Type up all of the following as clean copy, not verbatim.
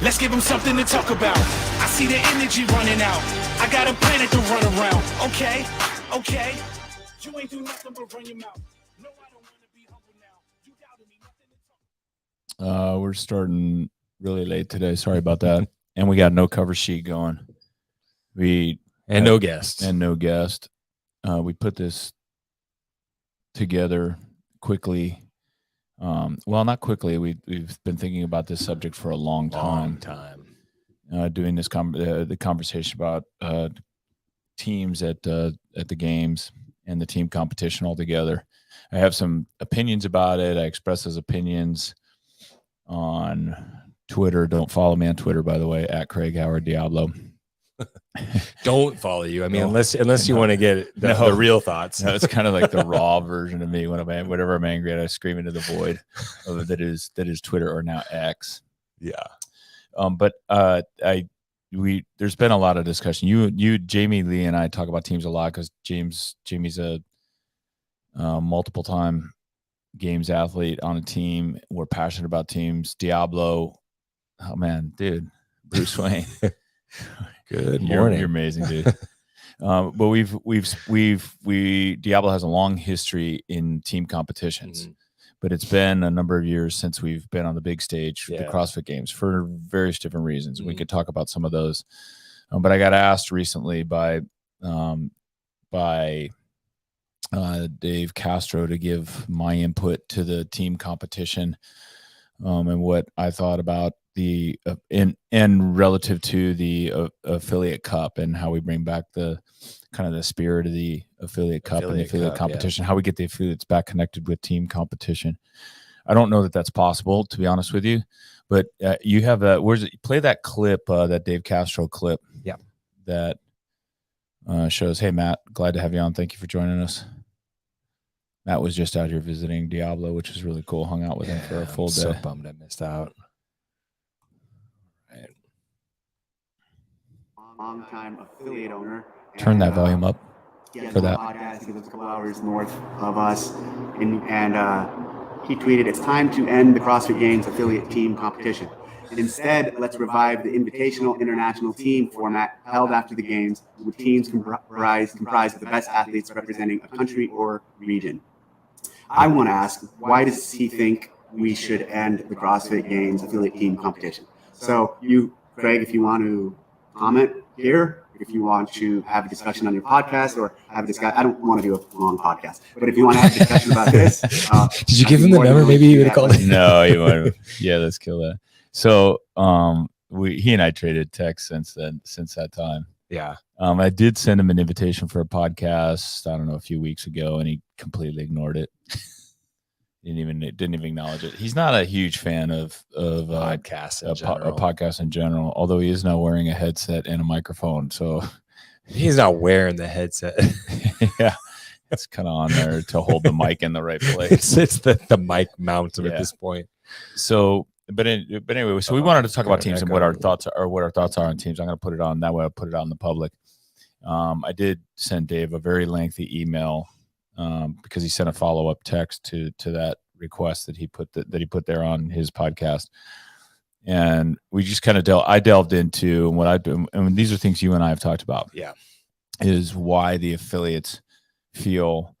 Let's give them something to talk about. I see the energy running out. I got a planet to run around. Okay, okay. You ain't do nothing but run your mouth. No, I don't want to be humble now. You doubted me, nothing to talk. We're starting really late today. Sorry about that. And we got no cover sheet going. No guest. And no guest. We put this together quickly. Well, not quickly. We've been thinking about this subject for a long time. Doing this the conversation about teams at the games and the team competition altogether. I have some opinions about it. I express those opinions on Twitter. Don't follow me on Twitter, by the way, at Craig Howard Diablo. Don't follow you. I mean, unless you want to get the real thoughts. No, it's kind of like the raw version of me. Whenever I'm angry, I scream into the void. That is Twitter, or now X. Yeah. But there's been a lot of discussion. You, Jamie Lee, and I talk about teams a lot because Jamie's a multiple time games athlete on a team. We're passionate about teams. Diablo, oh man, dude, Bruce Wayne. Good morning. You're amazing, dude. But Diablo has a long history in team competitions, but it's been a number of years since we've been on the big stage, the CrossFit Games, for various different reasons. We could talk about some of those, but I got asked recently by Dave Castro to give my input to the team competition, and what I thought about the and relative to the affiliate cup and how we bring back the kind of the spirit of the affiliate cup and the affiliate competition, how we get the affiliates back connected with team competition. I don't know that that's possible, to be honest with you, but you have play that clip, that Dave Castro clip. Yeah. That shows, hey, Matt, glad to have you on. Thank you for joining us. Matt was just out here visiting Diablo, which is really cool. Hung out with him for a full day. So bummed I missed out. Long-time affiliate owner. Turn that volume up for that. Podcast. He lives a couple hours north of us, and he tweeted, "It's time to end the CrossFit Games affiliate team competition. Instead, let's revive the invitational international team format held after the games, with teams comprised of the best athletes representing a country or region." I want to ask, why does he think we should end the CrossFit Games affiliate team competition? So you, Craig, if you want to comment here, if you want to have a discussion on your podcast or have a discussion, I don't want to do a long podcast, but if you want to have a discussion about this. Did you give him the number? Maybe you would have called it. No, you would. Yeah, let's kill that. So he and I traded texts since that time. Yeah. I did send him an invitation for a podcast, I don't know, a few weeks ago, and he completely ignored it. Didn't even acknowledge it. He's not a huge fan of podcasts in general, although he is now wearing a headset and a microphone. So he's not wearing the headset. Yeah, it's kind of on there to hold the mic in the right place. It's the mic mount at this point. So, but anyway, so we wanted to talk about teams and what our thoughts are on teams. I'm going to put it on that way. I'll put it out in the public. I did send Dave a very lengthy email. Because he sent a follow-up text to that request that he put there on his podcast, and we just kind of I delved into what I do, and these are things you and I have talked about. Yeah, is why the affiliates feel,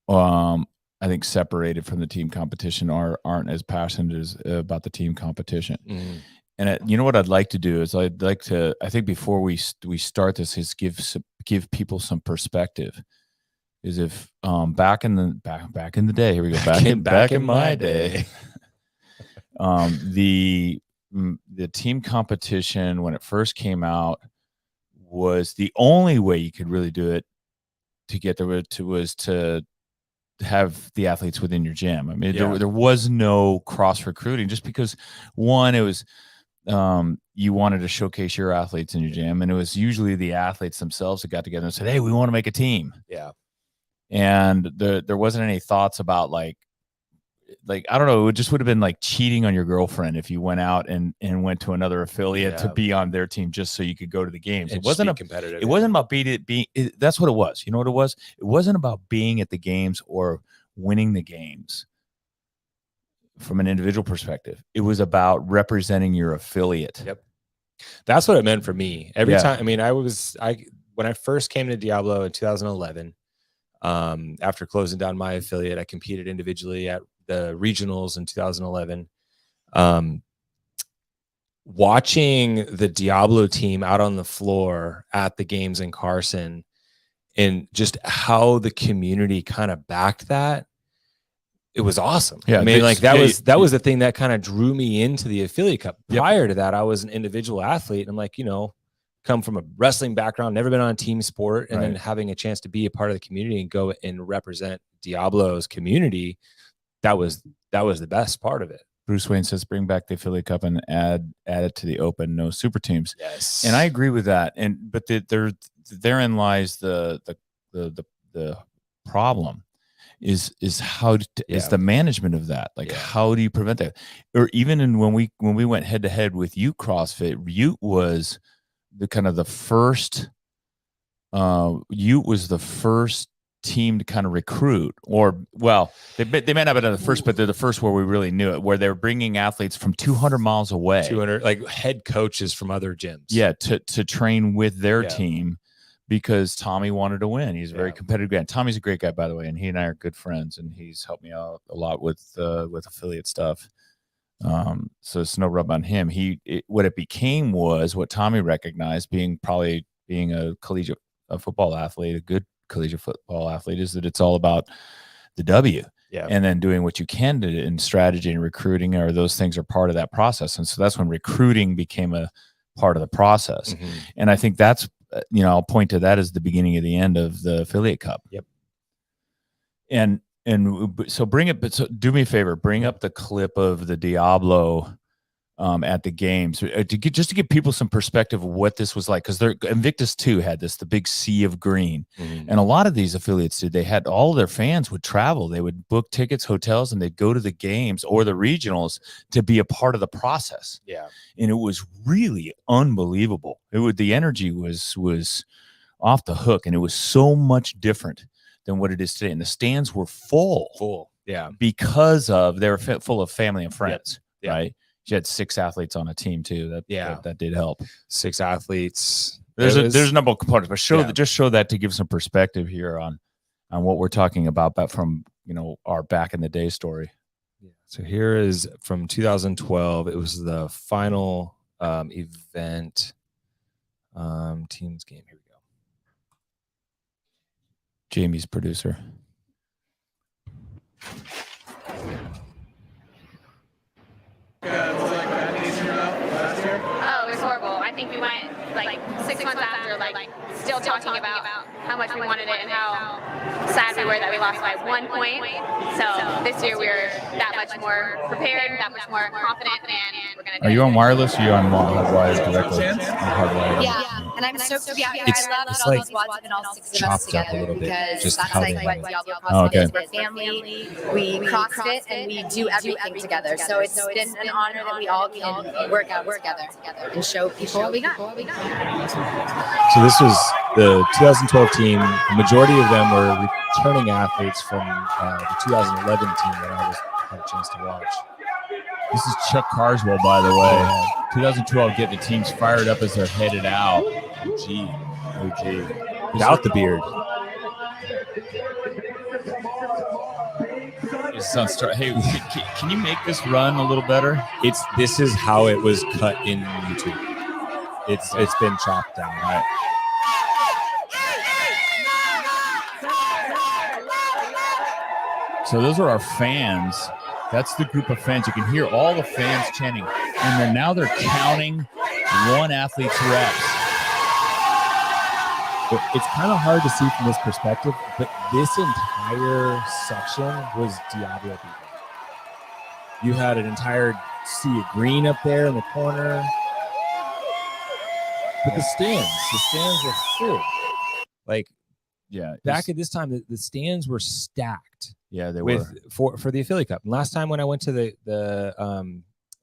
I think, separated from the team competition, aren't as passionate about the team competition. And you know what I'd like to do is I think before we start this is give people some perspective. Is if back in the day, here we go, back in my day, the team competition when it first came out was the only way you could really do it to get there was to have the athletes within your gym. I mean, there was no cross recruiting, just because one, it was you wanted to showcase your athletes in your gym, and it was usually the athletes themselves that got together and said, "Hey, we want to make a team." Yeah. And there wasn't any thoughts about like I don't know, it just would have been like cheating on your girlfriend if you went out and went to another affiliate to be on their team just so you could go to the games. It wasn't competitive. It wasn't about that's what it was. You know what it was? It wasn't about being at the games or winning the games. from an individual perspective. It was about representing your affiliate. Yep. That's what it meant for me. Every Yeah. time, I mean, when I first came to Diablo in 2011, after closing down my affiliate, I competed individually at the regionals in 2011. Watching the Diablo team out on the floor at the games in Carson, and just how the community kind of backed that, it was awesome. Yeah, I mean, like that was the thing that kind of drew me into the affiliate cup. Prior to that, I was an individual athlete. And I'm like, come from a wrestling background, never been on a team sport, and then having a chance to be a part of the community and go and represent Diablo's community, that was the best part of it. Bruce Wayne says, bring back the affiliate cup and add it to the open, no super teams. Yes. And I agree with that. But therein lies the problem is the management of that. Like, how do you prevent that? Or even when we went head to head with Ute CrossFit, Ute was the first team to kind of recruit, or they may not have been the first, but they're the first where we really knew it, where they're bringing athletes from 200 miles away, 200 like head coaches from other gyms, to train with their team, because Tommy wanted to win. He's a very competitive guy. Tommy's a great guy, by the way, and he and I are good friends, and he's helped me out a lot with affiliate stuff. So it's no rub on him. What it became was what Tommy recognized, being a collegiate football athlete, a good collegiate football athlete, is that it's all about the W. And then doing what you can do in strategy and recruiting, or those things are part of that process. And so that's when recruiting became a part of the process. And I think that's, I'll point to that as the beginning of the end of the affiliate cup. And so do me a favor, bring up the clip of the Diablo at the games, just to give people some perspective of what this was like, because Invictus 2 had the big sea of green, and a lot of these affiliates did. They had all their fans would travel, they would book tickets, hotels, and they'd go to the games or the regionals to be a part of the process. And it was really unbelievable. The energy was off the hook, and it was so much different than what it is today. And the stands were full, because they were full of family and friends, right? You had 6 athletes on a team too. That did help. 6 athletes. There's a number of components, but just show that to give some perspective here on what we're talking about, but from our back in the day story. So here is from 2012. It was the final event teams game. Here we go. Jamie's producer. Oh, it was horrible. I think we went like 6 months after, still talking about how much we wanted it and how sad we were that we lost by 1 point. So this year we're that much more prepared, that much more confident, and we're gonna do it. Are you on wireless or are you on hardwired directly? Hardwired. Yeah, and I'm so yeah. It's I love like these WODs have been all 6 of us chopped up a together, little bit, because just that's how like they what have it. Diablo Oh, okay. is. We're family, we CrossFit, and we do everything together. So it's been an honor that we all can work out together and show people what we got. So this was the 2012 team. The majority of them were returning athletes from the 2011 team that I had a chance to watch. This is Chuck Carswell, by the way. 2012, get the teams fired up as they're headed out. OG. Without the beard. Hey, can you make this run a little better? This is how it was cut in YouTube. It's been chopped down. Right. So those are our fans. That's the group of fans. You can hear all the fans chanting. And then now they're counting one athlete's reps. It's kind of hard to see from this perspective, but this entire section was Diablo people. You had an entire sea of green up there in the corner. But the stands were full. Back at this time, the stands were stacked. Yeah, they were for the affiliate cup. And last time when I went to the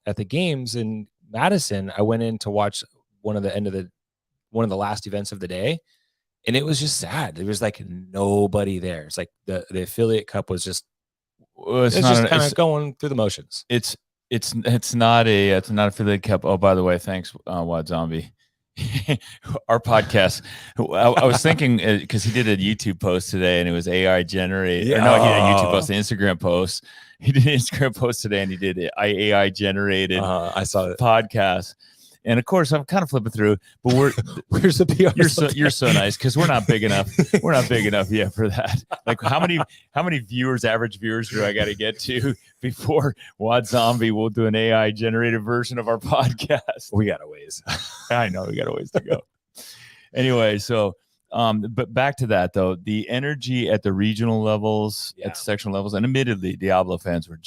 at the games in Madison, I went in to watch one of the last events of the day, and it was just sad. There was nobody there. It's like the affiliate cup was just Well, It's just kind of going through the motions. It's not an affiliate cup. Oh, by the way, thanks, Wad Zombie. Our podcast. I was thinking because he did a YouTube post today and it was AI generated. Yeah. Or no, he did a YouTube post, an Instagram post. He did an Instagram post today and he did an AI generated I saw it. podcast. And of course, I'm kind of flipping through, but where's the PR? You're so nice because we're not big enough. We're not big enough yet for that. Like how many average viewers do I got to get to before Wad Zombie will do an AI generated version of our podcast? We got a ways. I know we got a ways to go. Anyway, so but back to that though, the energy at the regional levels, at sectional levels, and admittedly, Diablo fans were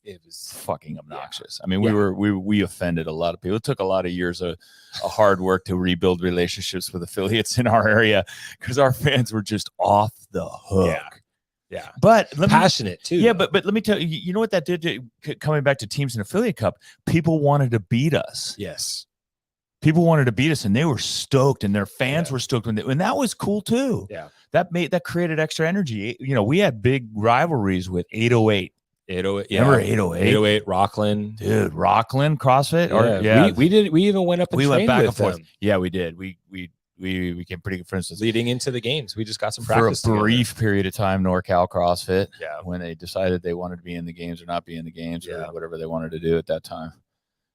it was fucking obnoxious. I mean, we offended a lot of people. It took a lot of years of hard work to rebuild relationships with affiliates in our area because our fans were just off the hook. Yeah. But passionate too. Yeah, but let me tell you, you know what that did coming back to teams and affiliate cup? People wanted to beat us. Yes. People wanted to beat us and they were stoked and their fans were stoked and that was cool too. Yeah. That created extra energy. You know, we had big rivalries with 808. 808. Yeah. Remember 808? 808 Rockland. Dude, Rockland CrossFit? We even went up and went back and forth. them. Yeah, we did. We became pretty good friends. Leading into the games. We just got some practice for a brief period of time, NorCal CrossFit. Yeah. When they decided they wanted to be in the games or not be in the games or whatever they wanted to do at that time.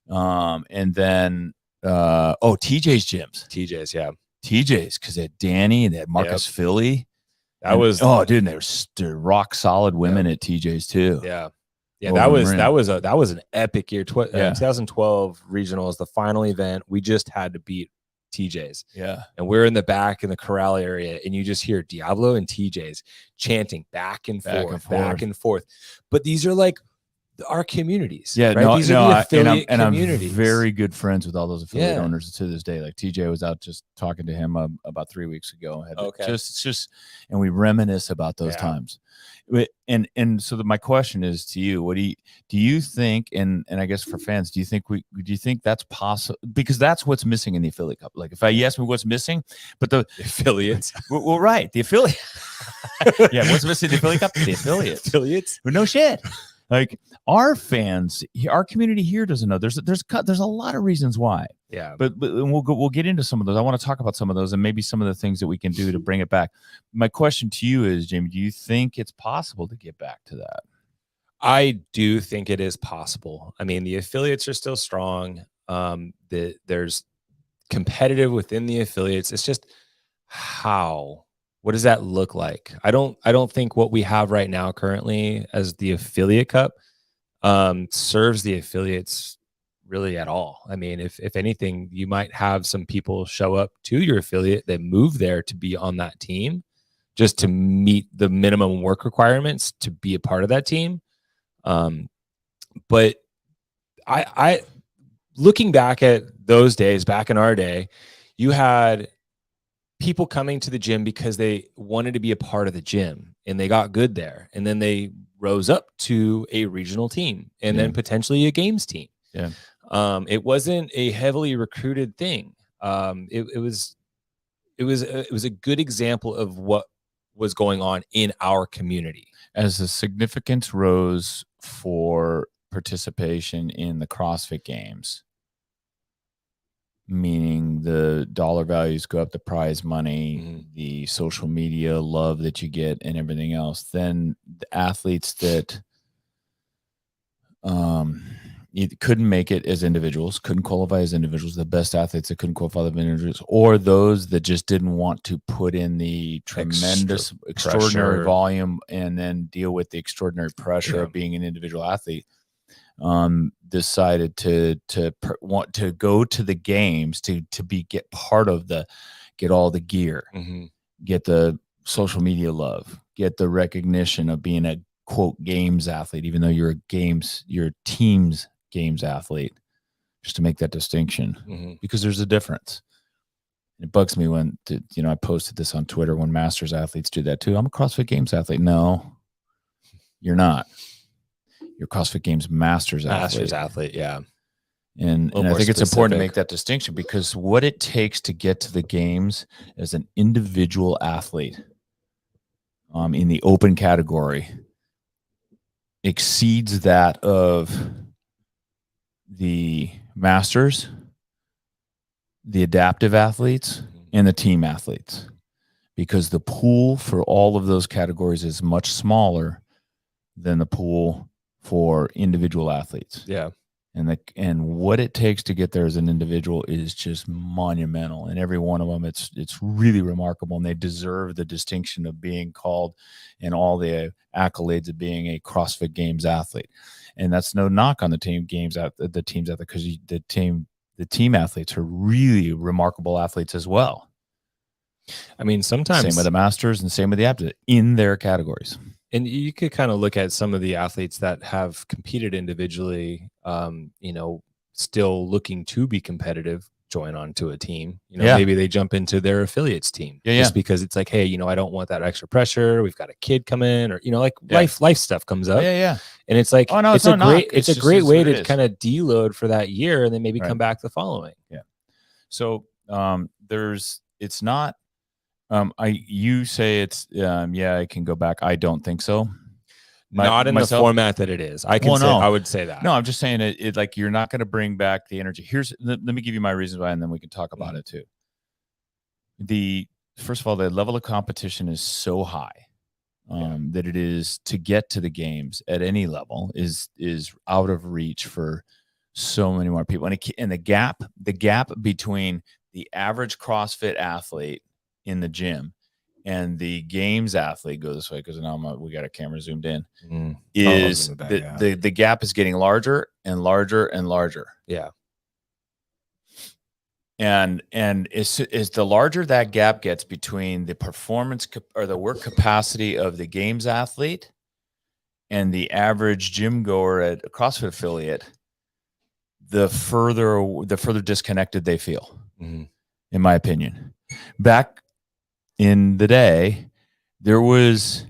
And then TJ's gyms. TJ's because they had Danny and they had Marcus Philly. Dude, and they're rock solid women at TJ's too. Yeah. That was an epic year. 2012 regionals, the final event. We just had to beat TJ's. Yeah. And we're in the back in the corral area, and you just hear Diablo and TJ's chanting back and forth. But these are like our communities. Yeah, right? These are the affiliate communities. I'm very good friends with all those affiliate owners to this day. Like TJ was out just talking to him about 3 weeks ago. And we reminisce about those times. And so my question is to you: what do you think? And I guess for fans, do you think that's possible? Because that's what's missing in the affiliate cup. Like if you ask me what's missing, but the affiliates. Well, right, the affiliate. Yeah, what's missing in the affiliate cup? The affiliates. Well, no shit. Like our fans, our community here doesn't know. There's a lot of reasons why. Yeah. But we'll get into some of those. I want to talk about some of those and maybe some of the things that we can do to bring it back. My question to you is, Jamie, do you think it's possible to get back to that? I do think it is possible. I mean, the affiliates are still strong. There's competitive within the affiliates. It's just what does that look like? I don't think what we have right now currently as the affiliate cup serves the affiliates really at all. I mean, if anything, you might have some people show up to your affiliate that move there to be on that team just to meet the minimum work requirements to be a part of that team. But I looking back at those days, back in our day, you had people coming to the gym because they wanted to be a part of the gym and they got good there. And then they rose up to a regional team and then potentially a games team. Yeah. It wasn't a heavily recruited thing. It was a good example of what was going on in our community. As the significance rose for participation in the CrossFit Games, meaning the dollar values go up, the prize money, the social media love that you get and everything else, then the athletes that couldn't make it as individuals, couldn't qualify as individuals, the best athletes that couldn't qualify as individuals, or those that just didn't want to put in the tremendous, extraordinary volume and then deal with the extraordinary pressure of being an individual athlete, decided to want to go to the games to get part of get all the gear, get the social media love, get the recognition of being a quote games athlete, even though you're a team's games athlete, just to make that distinction, because there's a difference. It bugs me when I posted this on Twitter when Masters athletes do that too. I'm a CrossFit Games athlete. No, you're not. You're CrossFit Games Masters athlete. Yeah. And I think it's important to make that distinction, because what it takes to get to the games as an individual athlete in the open category exceeds that of the masters, the adaptive athletes, and the team athletes, because the pool for all of those categories is much smaller than the pool for individual athletes. Yeah. And what it takes to get there as an individual is just monumental. And every one of them, it's really remarkable, and they deserve the distinction of being called and all the accolades of being a CrossFit Games athlete. And that's no knock on the teams athlete, because the team athletes are really remarkable athletes as well. I mean, sometimes same with the masters and same with the athletes in their categories. And you could kind of look at some of the athletes that have competed individually, still looking to be competitive, join onto a team. Maybe they jump into their affiliates team just because it's like, hey, I don't want that extra pressure. We've got a kid come in, or life stuff comes up. Yeah. And it's like, it's a great way to kind of deload for that year, and then maybe come back the following. Yeah. So it's not. You say it's I can go back. I don't think so. Not in the format that it is. I would say that. No, I'm just saying it like you're not going to bring back the energy. Let me give you my reasons why, and then we can talk about it too. First of all, the level of competition is so high that it is, to get to the games at any level is out of reach for so many more people. And the gap between the average CrossFit athlete in the gym and the games athlete, go this way because now we got a camera zoomed in, is the gap is getting larger and larger and larger. Yeah. And is the larger that gap gets between the performance or the work capacity of the games athlete and the average gym goer at a CrossFit affiliate, the further disconnected they feel, in my opinion. Back in the day, there was,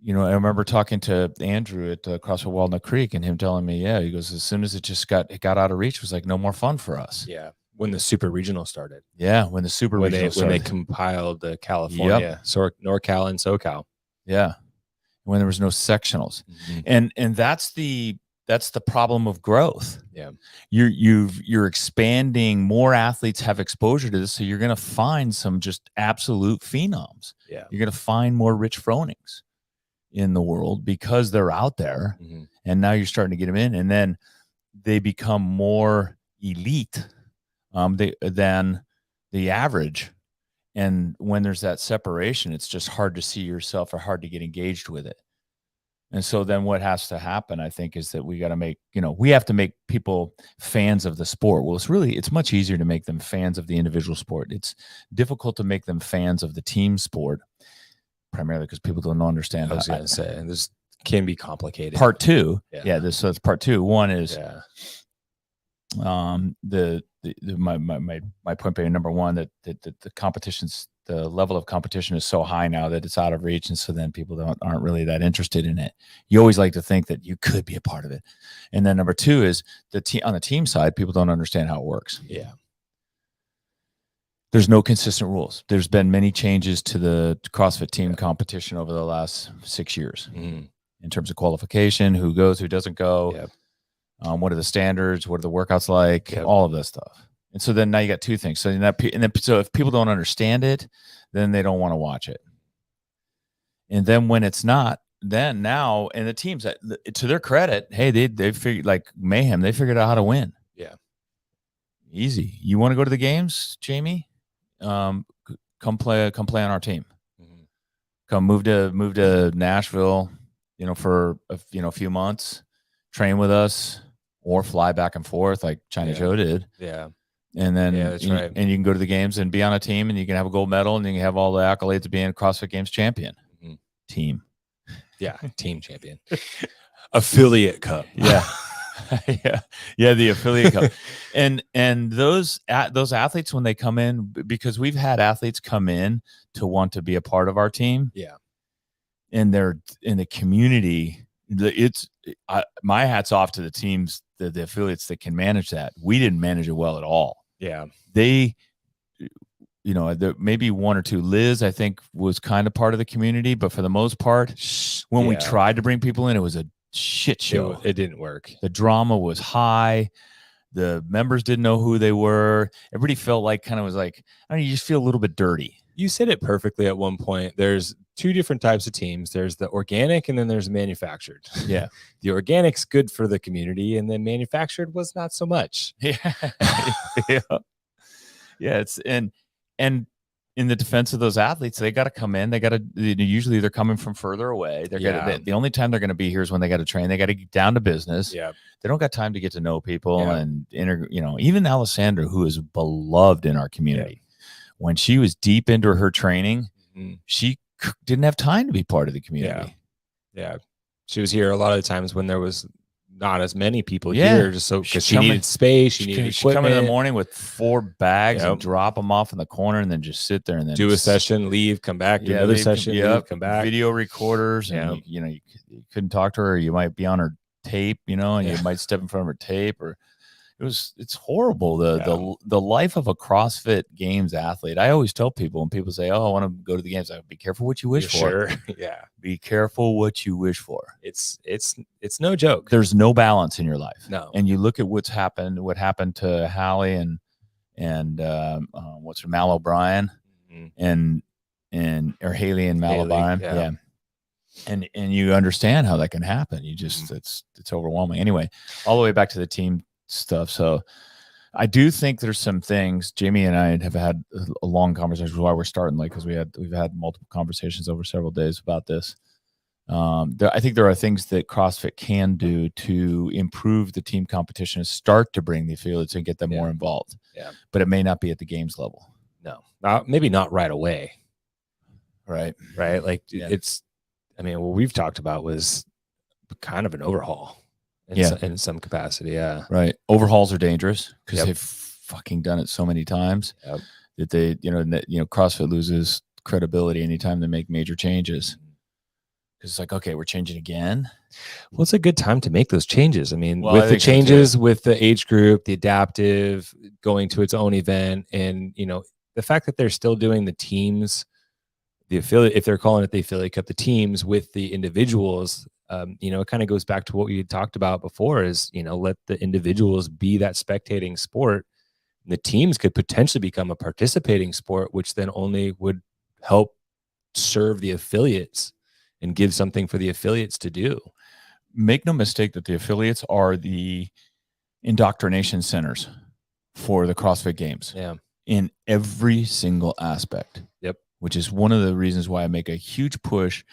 I remember talking to Andrew at CrossFit Walnut Creek, and him telling me, he goes, as soon as it just got out of reach, it was like no more fun for us. Yeah. When the super regional started. Yeah. When they compiled the California, NorCal and SoCal. Yeah. When there was no sectionals. And that's the problem of growth. Yeah. You're expanding, more athletes have exposure to this. So you're going to find some just absolute phenoms. Yeah. You're going to find more Rich Fronings in the world because they're out there. And now you're starting to get them in, and then they become more elite than the average. And when there's that separation, it's just hard to see yourself or hard to get engaged with it. And so then what has to happen, I think, is that we got to make, we have to make people fans of the sport. Well, it's much easier to make them fans of the individual sport. It's difficult to make them fans of the team sport, primarily because people don't understand. I was going to say, and this can be complicated. Part two. So it's part two. One is my point being, number one, that the level of competition is so high now that it's out of reach, and so then people aren't really that interested in it. You always like to think that you could be a part of it. And then number two is on the team side, people don't understand how it works. Yeah. There's no consistent rules. There's been many changes to the CrossFit Team Competition over the last 6 years in terms of qualification, who goes, who doesn't go. Yep. What are the standards? What are the workouts like? Yep. All of that stuff. And so then now you got two things. So if people don't understand it, then they don't want to watch it. And then when it's not, then now, and the teams, to their credit, hey, they figured, like Mayhem, they figured out how to win. Yeah. Easy. You want to go to the games, Jamie? Come play on our team. Come move to Nashville, for a few months, train with us, or fly back and forth like China Joe did. Yeah. And then that's right. And you can go to the games and be on a team, and you can have a gold medal, and you can have all the accolades of being a CrossFit Games champion. Team. Yeah. Team champion. Affiliate Cup. Yeah. The Affiliate Cup. And those athletes, when they come in, because we've had athletes come in to want to be a part of our team. Yeah. And they're in the community. My hat's off to the teams, the affiliates that can manage that. We didn't manage it well at all. Yeah. They, there maybe one or two. Liz, I think, was kind of part of the community, but for the most part, when we tried to bring people in, it was shit show. It didn't work. The drama was high. The members didn't know who they were. Everybody felt like kind of was like, I don't know, you just feel a little bit dirty. You said it perfectly at one point. There's two different types of teams. There's the organic and then there's manufactured. Yeah. The organic's good for the community and then manufactured was not so much. Yeah. Yeah. Yeah. It's and in the defense of those athletes, they got to come in. They got to usually they're coming from further away. The only time they're going to be here is when they got to train. They got to get down to business. Yeah. They don't got time to get to know people and even Alessandra, who is beloved in our community. When she was deep into her training, she didn't have time to be part of the community. Yeah. She was here a lot of the times when there was not as many people here, just so because she needed space, she needed equipment. She'd come in the morning with 4 bags and drop them off in the corner, and then just sit there and then do a session, leave, come back, do another session, leave, come back. Video recorders, and you couldn't talk to her, or you might be on her tape, and you might step in front of her tape, or it's horrible. The life of a CrossFit Games athlete. I always tell people when people say, "Oh, I want to go to the games," I be careful what you wish for. Sure. Yeah. Be careful what you wish for. It's no joke. There's no balance in your life. No. And you look at what happened to Hallie and what's her Mal O'Brien and or Haley and Mal O'Brien. Yeah. And you understand how that can happen. You just it's overwhelming. Anyway, all the way back to the team stuff. So I do think there's some things. Jamie and I have had a long conversation, why we're starting late, because we've had multiple conversations over several days about this. I think there are things that CrossFit can do to improve the team competition and start to bring the affiliates and get them more involved. Yeah, but it may not be at the games level. No, maybe not right away. Right. Like it's. I mean, what we've talked about was kind of an overhaul. In some capacity, right. Overhauls are dangerous because they've fucking done it so many times that they, CrossFit loses credibility anytime they make major changes. Because it's like, okay, we're changing again. Well, it's a good time to make those changes. I mean, with the changes, with the age group, the adaptive, going to its own event, and the fact that they're still doing the teams, the affiliate, if they're calling it the affiliate cup, the teams with the individuals. It kind of goes back to what we had talked about before is, let the individuals be that spectating sport. And the teams could potentially become a participating sport, which then only would help serve the affiliates and give something for the affiliates to do. Make no mistake that the affiliates are the indoctrination centers for the CrossFit Games. Yeah. In every single aspect. Yep. Which is one of the reasons why I make a huge push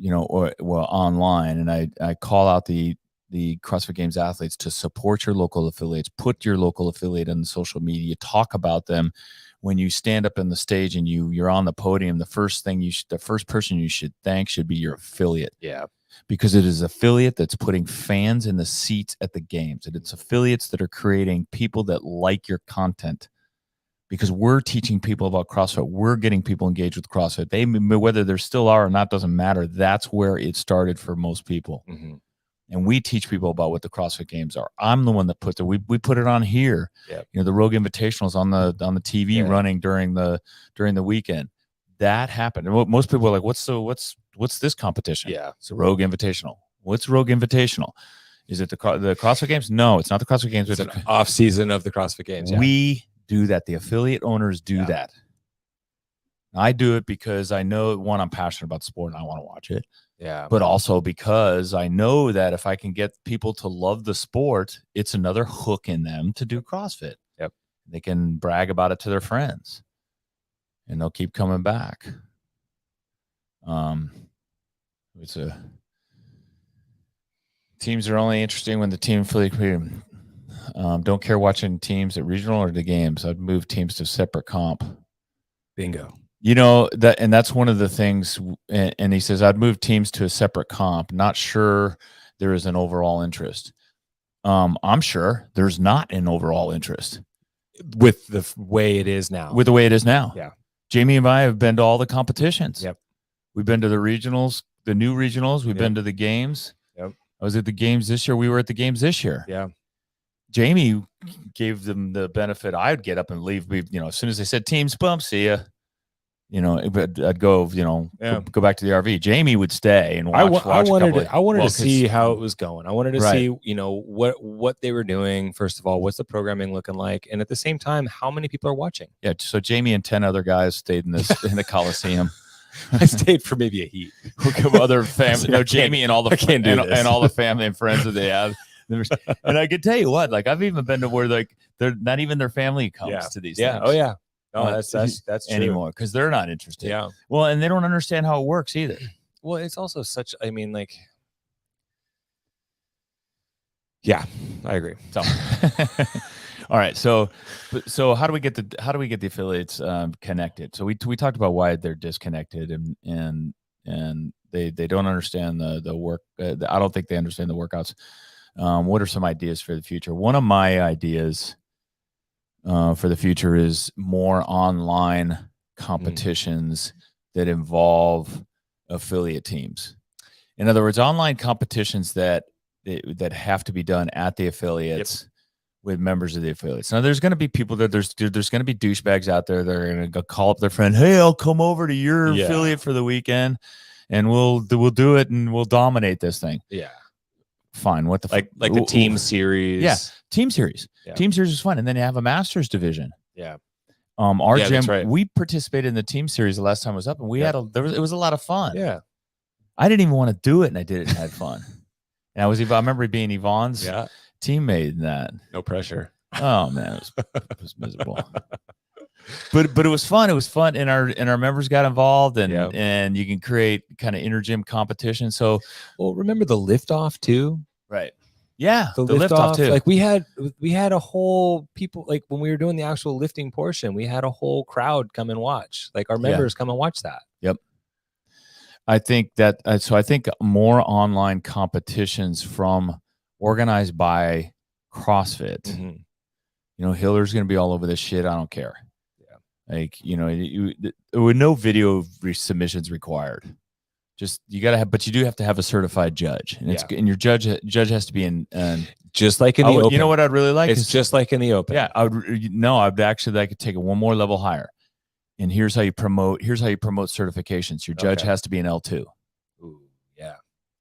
online, and I call out the CrossFit Games athletes to support your local affiliates, put your local affiliate on social media, talk about them. When you stand up on the stage and you're on the podium, the first person you should thank should be your affiliate. Yeah. Because it is affiliate that's putting fans in the seats at the games, and it's affiliates that are creating people that like your content. Because we're teaching people about CrossFit. We're getting people engaged with CrossFit. Whether there still are or not doesn't matter. That's where it started for most people. Mm-hmm. And we teach people about what the CrossFit Games are. I'm the one that put we put it on here. Yep. The Rogue Invitationals on the TV running during the weekend. That happened. And most people are like, what's this competition? Yeah. It's a Rogue Invitational. What's Rogue Invitational? Is it the CrossFit Games? No, it's not the CrossFit Games. It's an off season of the CrossFit Games. Yeah. We do that. The affiliate owners do that. I do it because I know, one, I'm passionate about the sport and I want to watch it. Yeah. But also because I know that if I can get people to love the sport, it's another hook in them to do CrossFit. Yep. They can brag about it to their friends and they'll keep coming back. Teams are only interesting when the team affiliate don't care watching teams at regional or the games. I'd move teams to separate comp. Bingo. That's one of the things. And he says, I'd move teams to a separate comp. Not sure there is an overall interest. I'm sure there's not an overall interest with the way it is now. With the way it is now. Yeah. Jamie and I have been to all the competitions. Yep. We've been to the regionals, the new regionals. We've been to the games. Yep. I was at the games this year. We were at the games this year. Yeah. Jamie gave them the benefit. I'd get up and leave. As soon as they said teams bump, see ya. you know, but I'd go, you know, Yeah. go back to the RV. Jamie would stay and I watch. wanted to see how it was going. I wanted to Right. see, you know, what they were doing. First of all, what's the programming looking like, and at the same time, how many people are watching? Yeah. So Jamie and 10 other guys stayed in the Coliseum. I stayed for maybe a heat. Other family, you know, Jamie and all the and all the family and friends that they have. And I could tell you what, like I've even been to where like they're not even their family comes to these things. Oh yeah. No, that's true. Anymore because they're not interested. Yeah. Well, and they don't understand how it works either. Well, it's also such. I mean, like, yeah, I agree. So, all right. So how do we get the affiliates connected? So we talked about why they're disconnected and they don't understand the work. I don't think they understand the workouts. What are some ideas for the future? One of my ideas for the future is more online competitions that involve affiliate teams. In other words, online competitions that have to be done at the affiliates with members of the affiliates. Now, there's going to be people that there's going to be douchebags out there that are going to go call up their friend, "Hey, I'll come over to your affiliate for the weekend, and we'll do it, and we'll dominate this thing." Yeah. Fine. What the like the team series? Yeah, team series. Yeah. Team series is fun, and then you have a masters division. Yeah. Our Yeah, gym, that's right. we participated in the team series the last time I was up, and we had it was a lot of fun. Yeah. I didn't even want to do it, and I did it and had fun. And I remember being Yvonne's teammate in that. No pressure. Oh man, it was miserable. But it was fun. It was fun, and our members got involved, and you can create kind of inter gym competition. So, well, remember the lift off too? Right. Yeah, the lift off too. Like we had a whole people, like when we were doing the actual lifting portion, we had a whole crowd come and watch. Like our members come and watch that. Yep. I think that so I think more online competitions organized by CrossFit. Mm-hmm. You know, Hiller's going to be all over this shit. I don't care. Yeah. Like, you know, with no video submissions required. Just you got to have, but you do have to have a certified judge, and and your judge has to be in. Just like in the open. You know what I'd really like? It's just like in the open. Yeah, I'd actually like to take it one more level higher. And here's how you promote certifications. Your judge has to be an L2. Ooh, yeah.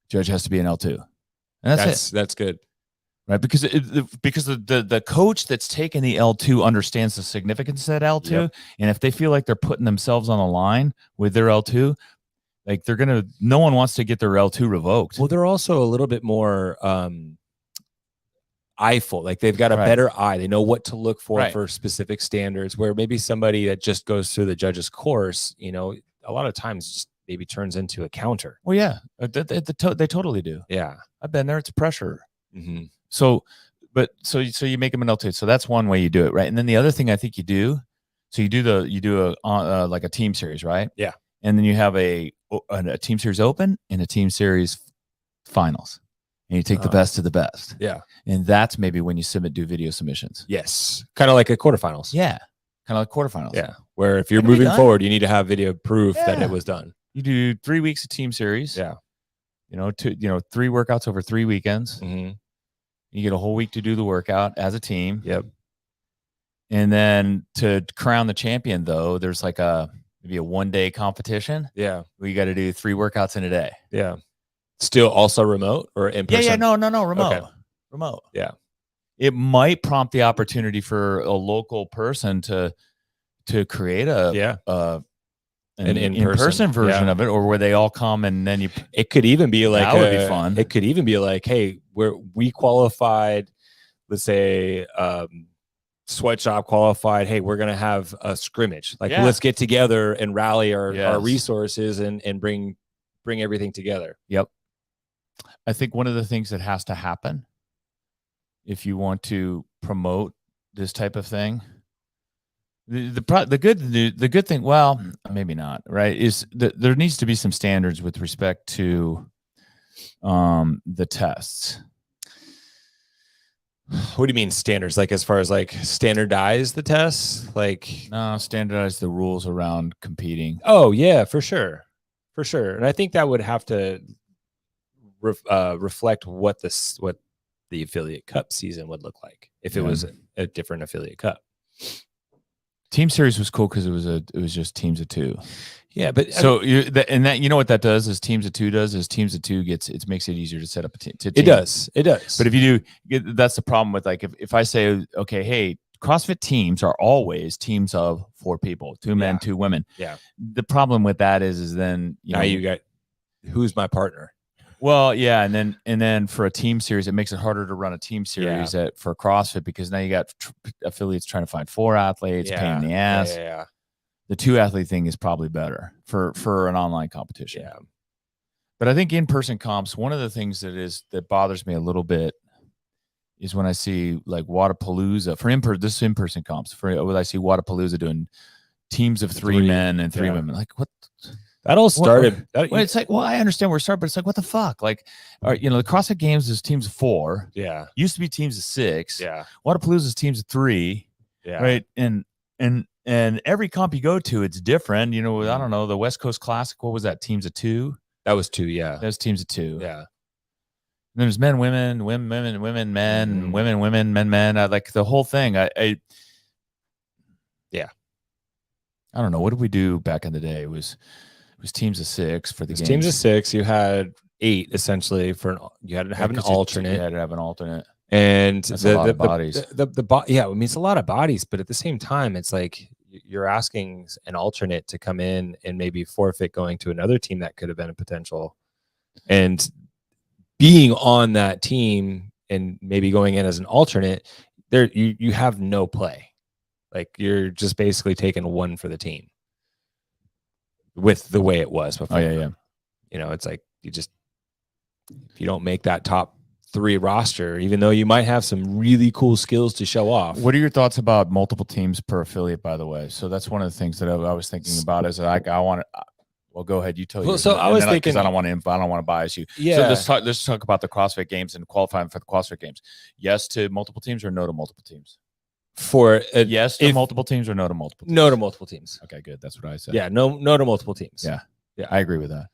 Judge has to be an L2. And that's good. Right? Because the coach that's taking the L2 understands the significance of that L2. Yep. And if they feel like they're putting themselves on the line with their L2, like no one wants to get their L2 revoked. Well, they're also a little bit more eyeful. Like they've got a better eye. They know what to look for specific standards, where maybe somebody that just goes through the judge's course, you know, a lot of times just maybe turns into a counter. Well, yeah, they totally do. Yeah. I've been there. It's pressure. Mm-hmm. So you make them an L2. So that's one way you do it. Right. And then the other thing I think you do, so you do like a team series, right? Yeah. And then you have a team series open and a team series finals. And you take the best of the best. Yeah. And that's maybe when you do video submissions. Yes. Kind of like a quarterfinals. Yeah. Kind of like quarterfinals. Yeah. Where if you're moving forward, you need to have video proof that it was done. You do 3 weeks of team series. Yeah. You know, 3 workouts over 3 weekends. Mm-hmm. You get a whole week to do the workout as a team. Yep. And then to crown the champion, though, there's like maybe a 1-day competition. Yeah. Where you got to do 3 workouts in a day. Yeah. Still also remote or in person? Yeah. No, remote. Okay. Remote. Yeah. It might prompt the opportunity for a local person to create an in-person version of it, or where they all come and then it could even be like that would be fun. It could even be like, hey, we qualified, let's say sweatshop qualified. Hey, we're gonna have a scrimmage. Like let's get together and rally our resources and bring everything together. Yep. I think one of the things that has to happen if you want to promote this type of thing, the good thing, well, maybe not, right, is that there needs to be some standards with respect to the tests. What do you mean standards? Like as far as like standardize the tests? Like no, standardize the rules around competing. Oh yeah, for sure. And I think that would have to reflect what the affiliate cup season would look like if it was a different affiliate cup. Team series was cool because it was just teams of 2. Yeah, but So you know what that does is teams of 2 does is teams of 2 makes it easier to set up a team. It does. But if you do, that's the problem with like if I say, okay, hey, CrossFit teams are always teams of 4 people, 2 men, 2 women. Yeah. The problem with that is then you got who's my partner. Well, yeah, and then for a team series, it makes it harder to run a team series for CrossFit because now you got affiliates trying to find 4 athletes, pain in the ass. Yeah. The 2 athlete thing is probably better for an online competition. Yeah. But I think in-person comps, one of the things that bothers me a little bit is when I see like Wodapalooza this is in-person comps when I see Wodapalooza doing teams of 3 men and 3 women. Like what? That all started. It's like, well, I understand where it started, but it's like, what the fuck? Like, the CrossFit Games is teams of 4. Yeah. Used to be teams of 6. Yeah. Wodapalooza is teams of 3. Yeah. Right. And every comp you go to, it's different. I don't know, the West Coast Classic. What was that? Teams of 2. That was 2. Yeah. That was teams of 2. Yeah. And there's men, women, men, women, men. Like the whole thing. I don't know. What did we do back in the day? It was teams of 6 for the games. Teams of 6. You had 8 essentially you had to have an alternate. You had to have an alternate. And that's a lot of bodies. Yeah, I mean, it's a lot of bodies, but at the same time, it's like you're asking an alternate to come in and maybe forfeit going to another team that could have been a potential. And being on that team and maybe going in as an alternate, you have no play. Like you're just basically taking 1 for the team with the way it was before. Oh yeah. It's like if you don't make that top 3 roster, even though you might have some really cool skills to show off. What are your thoughts about multiple teams per affiliate, by the way? So that's one of the things that I was thinking about is like, I want to, well, go ahead. You tell you. So I was thinking, because I don't want to bias you. Yeah. So let's talk about the CrossFit Games and qualifying for the CrossFit Games. Yes to multiple teams or no to multiple teams? Yes to multiple teams or no to multiple teams? No to multiple teams. Okay, good. That's what I said. Yeah, no to multiple teams. Yeah. I agree with that.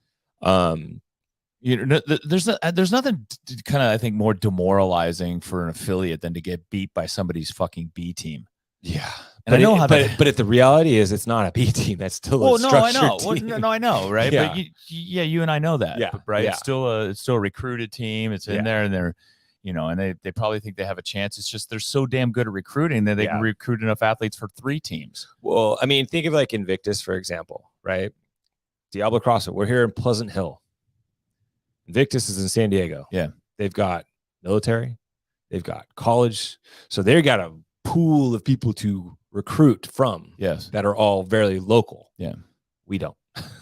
There's nothing kind of, I think, more demoralizing for an affiliate than to get beat by somebody's fucking B team. Yeah. And I know how but the reality is it's not a B team. That's still a structured team. Well, no, I know, right? Yeah. But you and I know that. Yeah. Right. Yeah. It's still a recruited team. It's in there, and they're, and they probably think they have a chance. It's just they're so damn good at recruiting that they can recruit enough athletes for 3 teams. Well, I mean, think of like Invictus, for example, right? Diablo CrossFit. We're here in Pleasant Hill. Invictus is in San Diego. Yeah. They've got military, they've got college. So they've got a pool of people to recruit from. Yes. That are all very local. Yeah. We don't.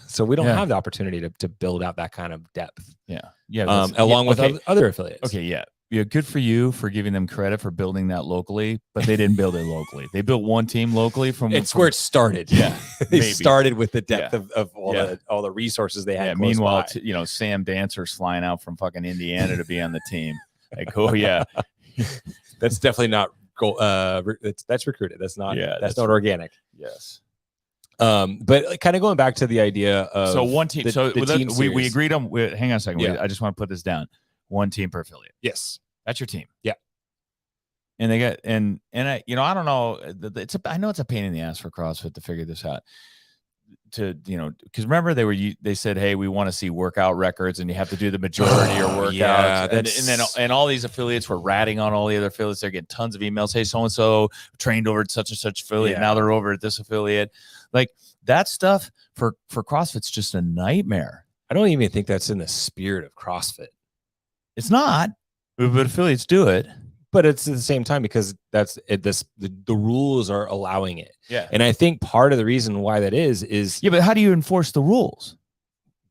So we don't have the opportunity to build out that kind of depth. Yeah. Yeah. Along with other affiliates. Okay. Yeah. Yeah, good for you for giving them credit for building that locally, but they didn't build it locally. They built one team locally it's where it started. Yeah, they started with the depth of all the resources they had. Yeah, meanwhile, Sam Dancer's flying out from fucking Indiana to be on the team. Like, oh yeah, that's definitely not that's recruited. That's not. Yeah, that's not organic. Yes. But kind of going back to the idea of so one team. We agreed on. Hang on a second. Yeah. I just want to put this down. One team per affiliate. Yes. That's your team. Yeah. And they got and I I don't know, I know it's a pain in the ass for CrossFit to figure this out. Because remember they said, hey, we want to see workout records, and you have to do the majority of workouts. Yeah, and all these affiliates were ratting on all the other affiliates. They're getting tons of emails. Hey, so and so trained over at such and such affiliate. Now they're over at this affiliate. Like that stuff for CrossFit's just a nightmare. I don't even think that's in the spirit of CrossFit. It's not, but affiliates do it. But it's at the same time because that's it. The rules are allowing it. Yeah, and I think part of the reason why that is yeah. But how do you enforce the rules?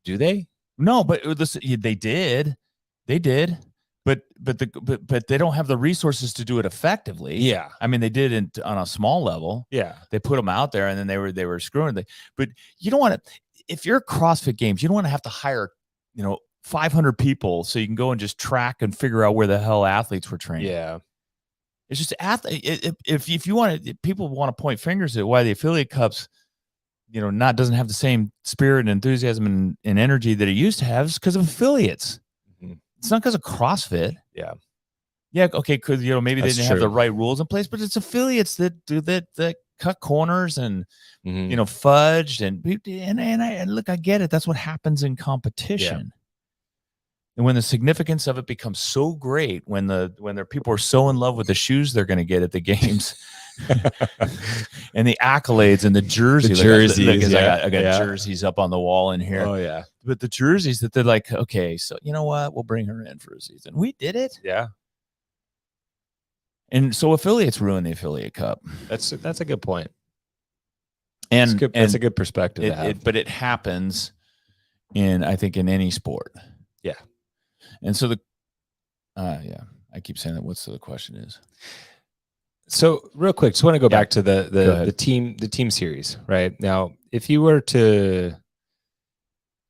Do they? No, but they did, but they don't have the resources to do it effectively. Yeah, I mean they did it on a small level. Yeah, they put them out there, and then they were screwing. But you don't want to. If you're CrossFit Games, you don't want to have to hire 500 people so you can go and just track and figure out where the hell athletes were training. Yeah. It's just if you want to, people want to point fingers at why the affiliate cups, doesn't have the same spirit and enthusiasm and energy that it used to have, is because of affiliates. Mm-hmm. It's not because of CrossFit. Yeah. Yeah. Okay. Because, maybe they didn't have the right rules in place, but it's affiliates that cut corners and Mhm. fudged and look, I get it. That's what happens in competition. And when the significance of it becomes so great, when their people are so in love with the shoes they're going to get at the games, and the accolades and the jerseys, I got jerseys up on the wall in here. Oh yeah, but the jerseys that they're like, okay, so you know what, we'll bring her in for a season. We did it. yeah. And so affiliates ruin the affiliate cup. That's a good point. And that's a good perspective to have. But it happens I think in any sport. Yeah. And so I keep saying that. What's the question is? So real quick, just want to go back to the team series right now. If you were to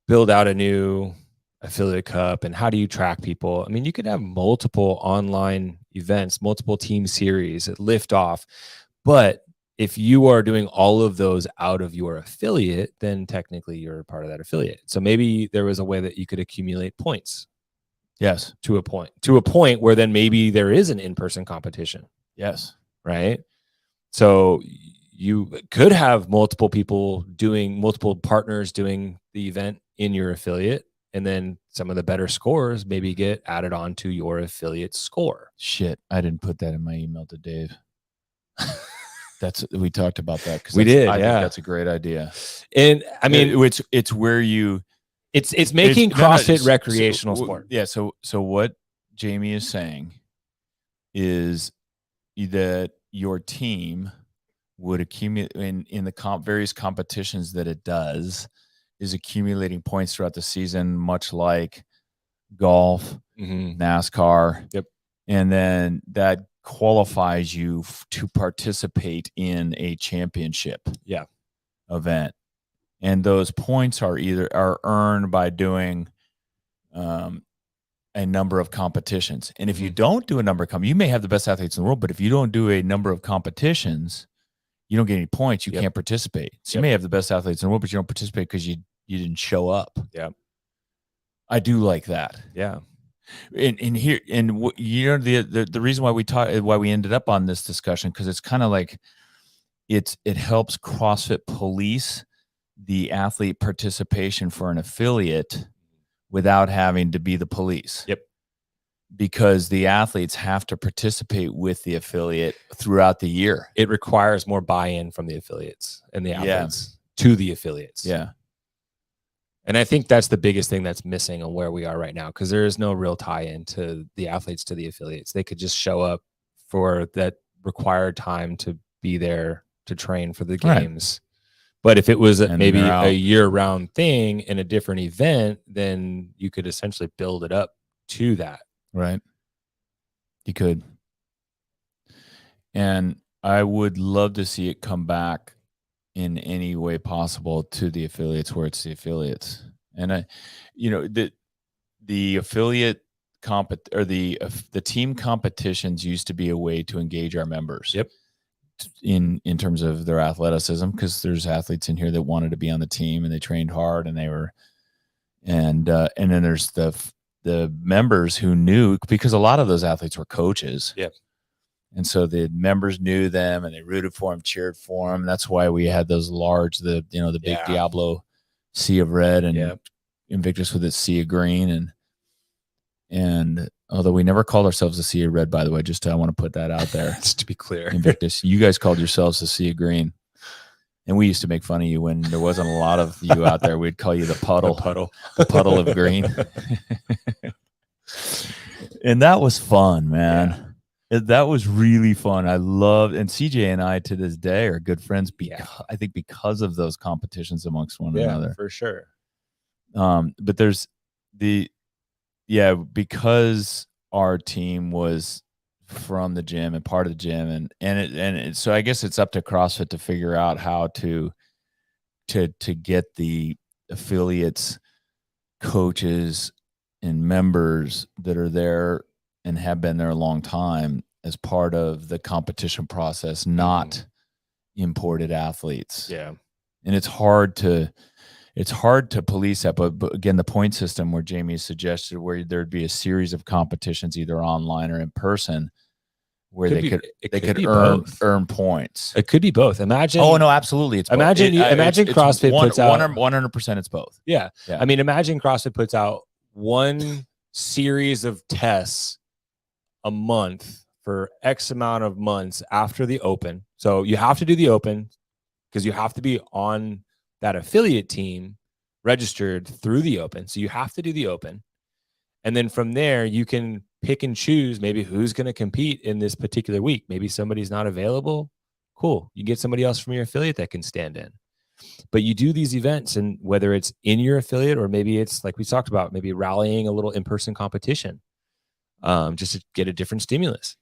build out a new affiliate cup, and how do you track people? I mean, you could have multiple online events, multiple team series that lift off, but if you are doing all of those out of your affiliate, then technically you're a part of that affiliate. So maybe there was a way that you could accumulate points. Yes. To a point where then maybe there is an in-person competition. Yes. Right. So you could have multiple partners doing the event in your affiliate. And then some of the better scores maybe get added on to your affiliate score. Shit. I didn't put that in my email to Dave. We talked about that. We did. I think that's a great idea. And I mean, it's where it's making CrossFit recreational sport. Yeah. So what Jamie is saying is that your team would accumulate in the various competitions that it does, is accumulating points throughout the season, much like golf, NASCAR. Yep. And then that qualifies you to participate in a championship event. And those points are earned by doing a number of competitions. And if you don't do a number of you may have the best athletes in the world, but if you don't do a number of competitions, you don't get any points. You can't participate. So you may have the best athletes in the world, but you don't participate because you didn't show up. Yeah. I do like that. Yeah. The reason why we ended up on this discussion, because it's kind of like it helps CrossFit police the athlete participation for an affiliate without having to be the police. Yep. Because the athletes have to participate with the affiliate throughout the year. It requires more buy-in from the affiliates and the athletes to the affiliates. Yeah. And I think that's the biggest thing that's missing on where we are right now, because there is no real tie-in to the athletes to the affiliates. They could just show up for that required time to be there to train for the games. Right. But if it was maybe a year-round thing in a different event, then you could essentially build it up to that. Right. You could. And I would love to see it come back in any way possible to the affiliates, where it's the affiliates. And the affiliate the team competitions used to be a way to engage our members. Yep. In terms of their athleticism, because there's athletes in here that wanted to be on the team and they trained hard and they were, and then there's the members who knew, because a lot of those athletes were coaches. Yep. And so the members knew them and they rooted for them, cheered for them. That's why we had those large, the big Diablo sea of red and Invictus with its sea of green. And although we never called ourselves the sea of red, by the way, I want to put that out there. Just to be clear. Invictus, you guys called yourselves the sea of green. And we used to make fun of you when there wasn't a lot of you out there. We'd call you the puddle of green. And that was fun, man. Yeah. That was really fun. I loved, and CJ and I to this day are good friends. I think because of those competitions amongst one another. For sure. But there's because our team was from the gym and part of the gym, and so I guess it's up to CrossFit to figure out how to get the affiliates, coaches, and members that are there and have been there a long time as part of the competition process, not imported athletes. Yeah. And it's hard to police that, but again, the point system where Jamie suggested, where there'd be a series of competitions, either online or in person, where Could they be- could it they could could be earn both. earn points. It could be both. Imagine. Oh no, absolutely. It's both. Imagine imagine it's CrossFit puts out 100%. It's both. Yeah. Yeah. I mean, imagine CrossFit puts out one series of tests a month for X amount of months after the open. So you have to do the open because you have to be on that affiliate team registered through the open. So you have to do the open. And then from there, you can pick and choose maybe who's going to compete in this particular week. Maybe somebody's not available. Cool. You get somebody else from your affiliate that can stand in. But you do these events, and whether it's in your affiliate or maybe it's like we talked about, maybe rallying a little in-person competition, just to get a different stimulus.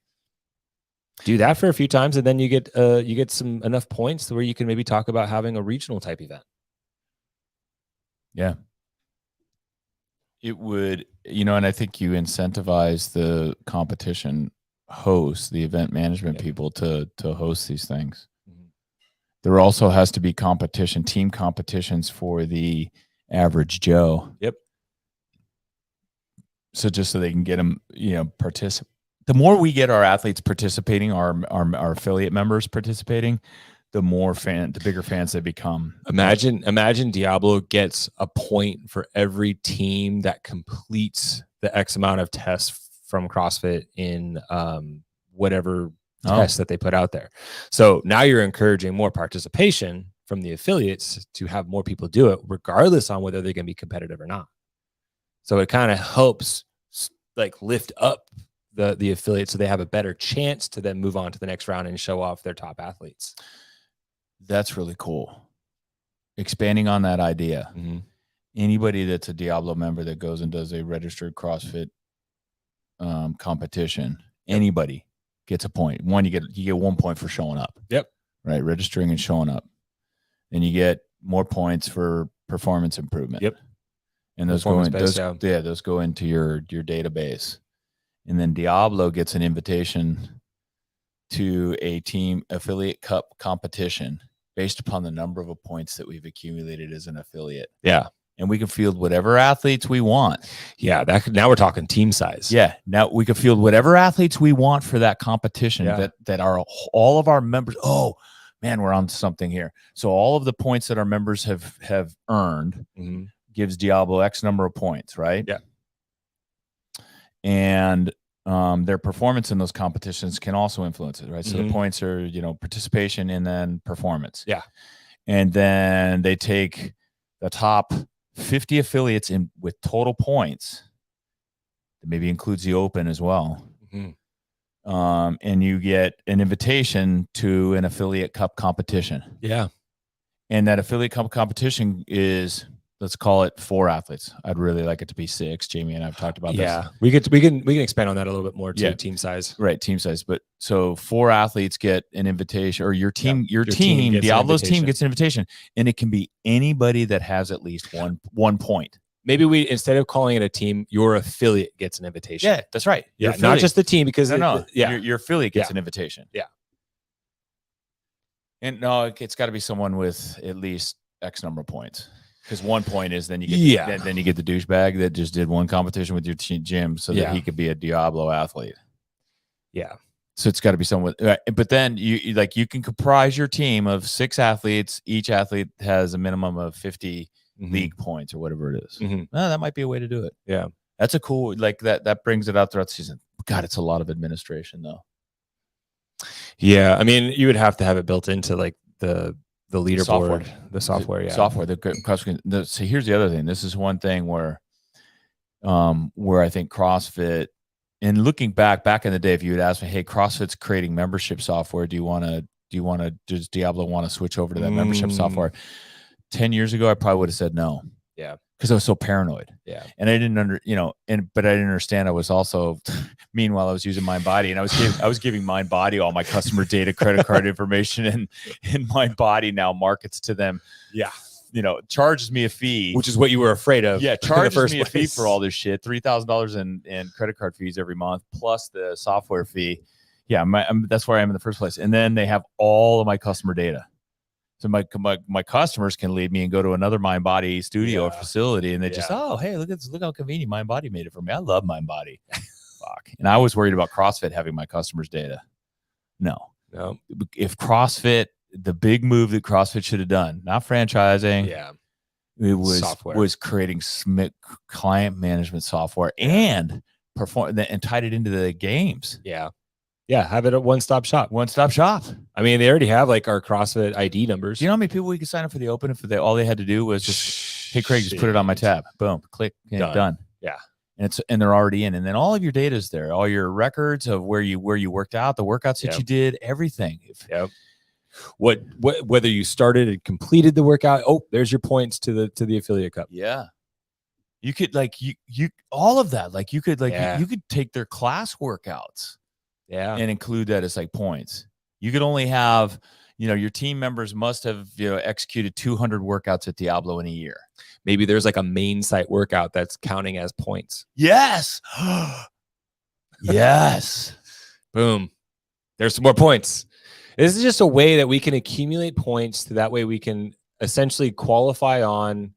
Do that for a few times, and then you get some enough points where you can maybe talk about having a regional type event. Yeah. It would, and I think you incentivize the competition hosts, the event management people to host these things. There also has to be team competitions for the average Joe. Yep. So just so they can get them, participate. The more we get our athletes participating, our affiliate members participating, the bigger fans they become. Imagine Diablo gets a point for every team that completes the X amount of tests from CrossFit in whatever tests that they put out there. So now you're encouraging more participation from the affiliates to have more people do it, regardless on whether they're going to be competitive or not. So it kind of helps like lift up the affiliates so they have a better chance to then move on to the next round and show off their top athletes. That's really cool. Expanding on that idea. Mm-hmm. Anybody that's a Diablo member that goes and does a registered CrossFit competition, anybody gets a point. One, you get 1 point for showing up. Yep. Right. Registering and showing up. And you get more points for performance improvement. Yep. And those go into your database. And then Diablo gets an invitation to a team affiliate cup competition based upon the number of points that we've accumulated as an affiliate. Yeah. And we can field whatever athletes we want. Yeah. Now we're talking team size. Yeah. Now we can field whatever athletes we want for that competition that are all of our members. Oh man, we're on something here. So all of the points that our members have earned gives Diablo X number of points, right? Yeah. And their performance in those competitions can also influence it, right? So the points are, participation and then performance. Yeah. And then they take the top 50 affiliates with total points. That maybe includes the open as well. And you get an invitation to an affiliate cup competition. Yeah. And that affiliate cup competition is, let's call it 4 athletes. I'd really like it to be 6. Jamie and I've talked about this. Yeah, we can expand on that a little bit more too. Yeah. Team size, right? Team size, but so 4 athletes get an invitation, or your team, team gets Diablo's team gets an invitation, and it can be anybody that has at least one point. Maybe we, instead of calling it a team, your affiliate gets an invitation. Yeah, that's right. Yeah, not just the team, because your affiliate gets an invitation. Yeah, and no, it's got to be someone with at least X number of points. Because 1 point is then you get then you get the douchebag that just did one competition with your gym so that he could be a Diablo athlete. Yeah. So it's got to be someone. But then you can comprise your team of 6 athletes. Each athlete has a minimum of 50 league points or whatever it is. That might be a way to do it. Yeah. That's a cool, that brings it out throughout the season. God, it's a lot of administration though. Yeah. I mean, you would have to have it built into like the leaderboard, the software. So here's the other thing. This is one thing where I think CrossFit, and looking back in the day, if you had asked me, hey, CrossFit's creating membership software, does Diablo want to switch over to that membership software? 10 years ago, I probably would have said no. Yeah. Because I was so paranoid. Yeah. And I didn't but I didn't understand. I was also, meanwhile, I was using MindBody, and I was giving MindBody all my customer data, credit card information, and MindBody now markets to them. Yeah. Charges me a fee. Which is what you were afraid of. Yeah. Charges me a fee for all this shit. $3,000 in credit card fees every month, plus the software fee. Yeah. That's where I am in the first place. And then they have all of my customer data. So my customers can leave me and go to another MindBody studio or facility, and they just, oh, hey, look how convenient MindBody made it for me. I love MindBody. Fuck. And I was worried about CrossFit having my customers' data. No. No. If CrossFit, the big move that CrossFit should have done, not franchising, it was creating client management software and tied it into the games. Yeah, have it a one-stop shop. One-stop shop. I mean, they already have like our CrossFit ID numbers. Do you know how many people we could sign up for the Open if all they had to do was just, hey, Craig, just put it on my tab. Boom, click, done. Yeah. And they're already in. And then all of your data is there. All your records of where you worked out, the workouts that you did, everything. Yep. Whether you started and completed the workout. Oh, there's your points to the affiliate cup. Yeah. You could you all of that. Like you could you could take their class workouts. Yeah. And include that as like points. You could only have, your team members must have, executed 200 workouts at Diablo in a year. Maybe there's like a main site workout that's counting as points. Yes. Yes. Boom. There's some more points. This is just a way that we can accumulate points. So that way we can essentially qualify on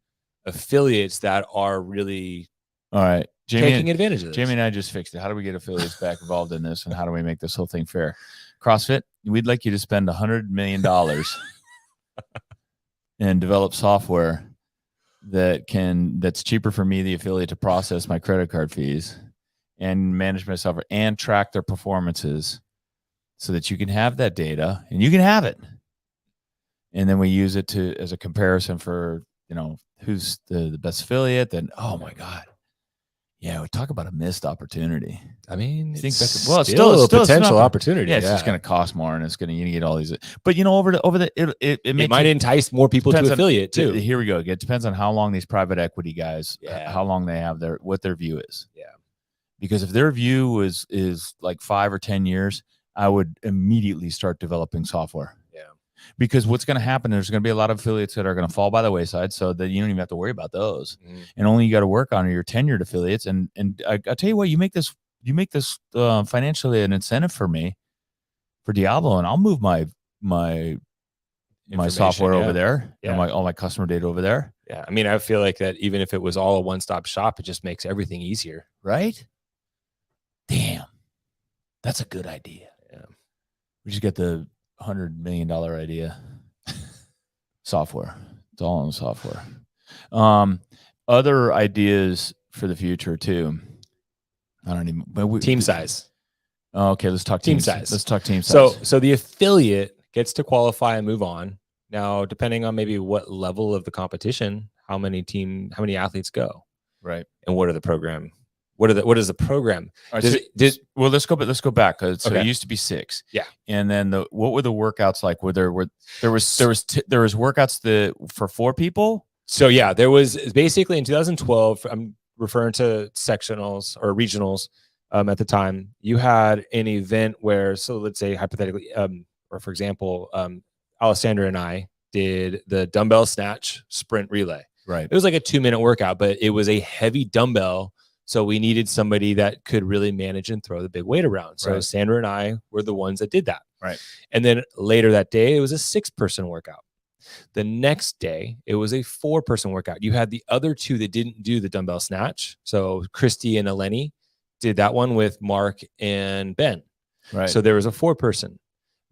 affiliates that are really all right. Taking advantage of this. Jamie and I just fixed it. How do we get affiliates back involved in this, and how do we make this whole thing fair? CrossFit, we'd like you to spend $100 million and develop software that's cheaper for me, the affiliate, to process my credit card fees and manage my software and track their performances, so that you can have that data and you can have it, and then we use it as a comparison for who's the best affiliate. Then oh my god. Yeah, we talk about a missed opportunity. I mean, it's still a potential opportunity. Yeah, it's just going to cost more, and it's going to get all these. But it might entice more people to affiliate too. Here we go. It depends on how long these private equity guys, how long they have what their view is. Yeah, because if their view is like 5 or 10 years, I would immediately start developing software. Because what's going to happen, there's going to be a lot of affiliates that are going to fall by the wayside, so that you don't even have to worry about those. And only you got to work on your tenured affiliates. And I tell you what, you make this financially an incentive for me for Diablo, and I'll move my software over there, and all my customer data over there. Yeah, I mean, I feel like that even if it was all a one-stop shop, it just makes everything easier, right? Damn, that's a good idea. Yeah, we just get the $100 million idea. Software. It's all on software. Other ideas for the future too. I don't even. Team size. Oh, okay, let's talk team size. Let's talk team size. So the affiliate gets to qualify and move on. Now, depending on maybe what level of the competition, how many athletes go, right, and what are the program. What is the program? Right, well, let's go back. So it used to be 6. Yeah. And then what were the workouts like? There was workouts for 4 people. So yeah, there was basically in 2012. I'm referring to sectionals or regionals. At the time, you had an event where, so let's say hypothetically, or for example, Alessandra and I did the dumbbell snatch sprint relay. Right. It was like a 2-minute workout, but it was a heavy dumbbell. So we needed somebody that could really manage and throw the big weight around. So Sandra and I were the ones that did that. Right. And then later that day, it was a 6-person workout. The next day, it was a 4-person workout. You had the other 2 that didn't do the dumbbell snatch. So Christy and Eleni did that one with Mark and Ben. Right. So there was a 4-person.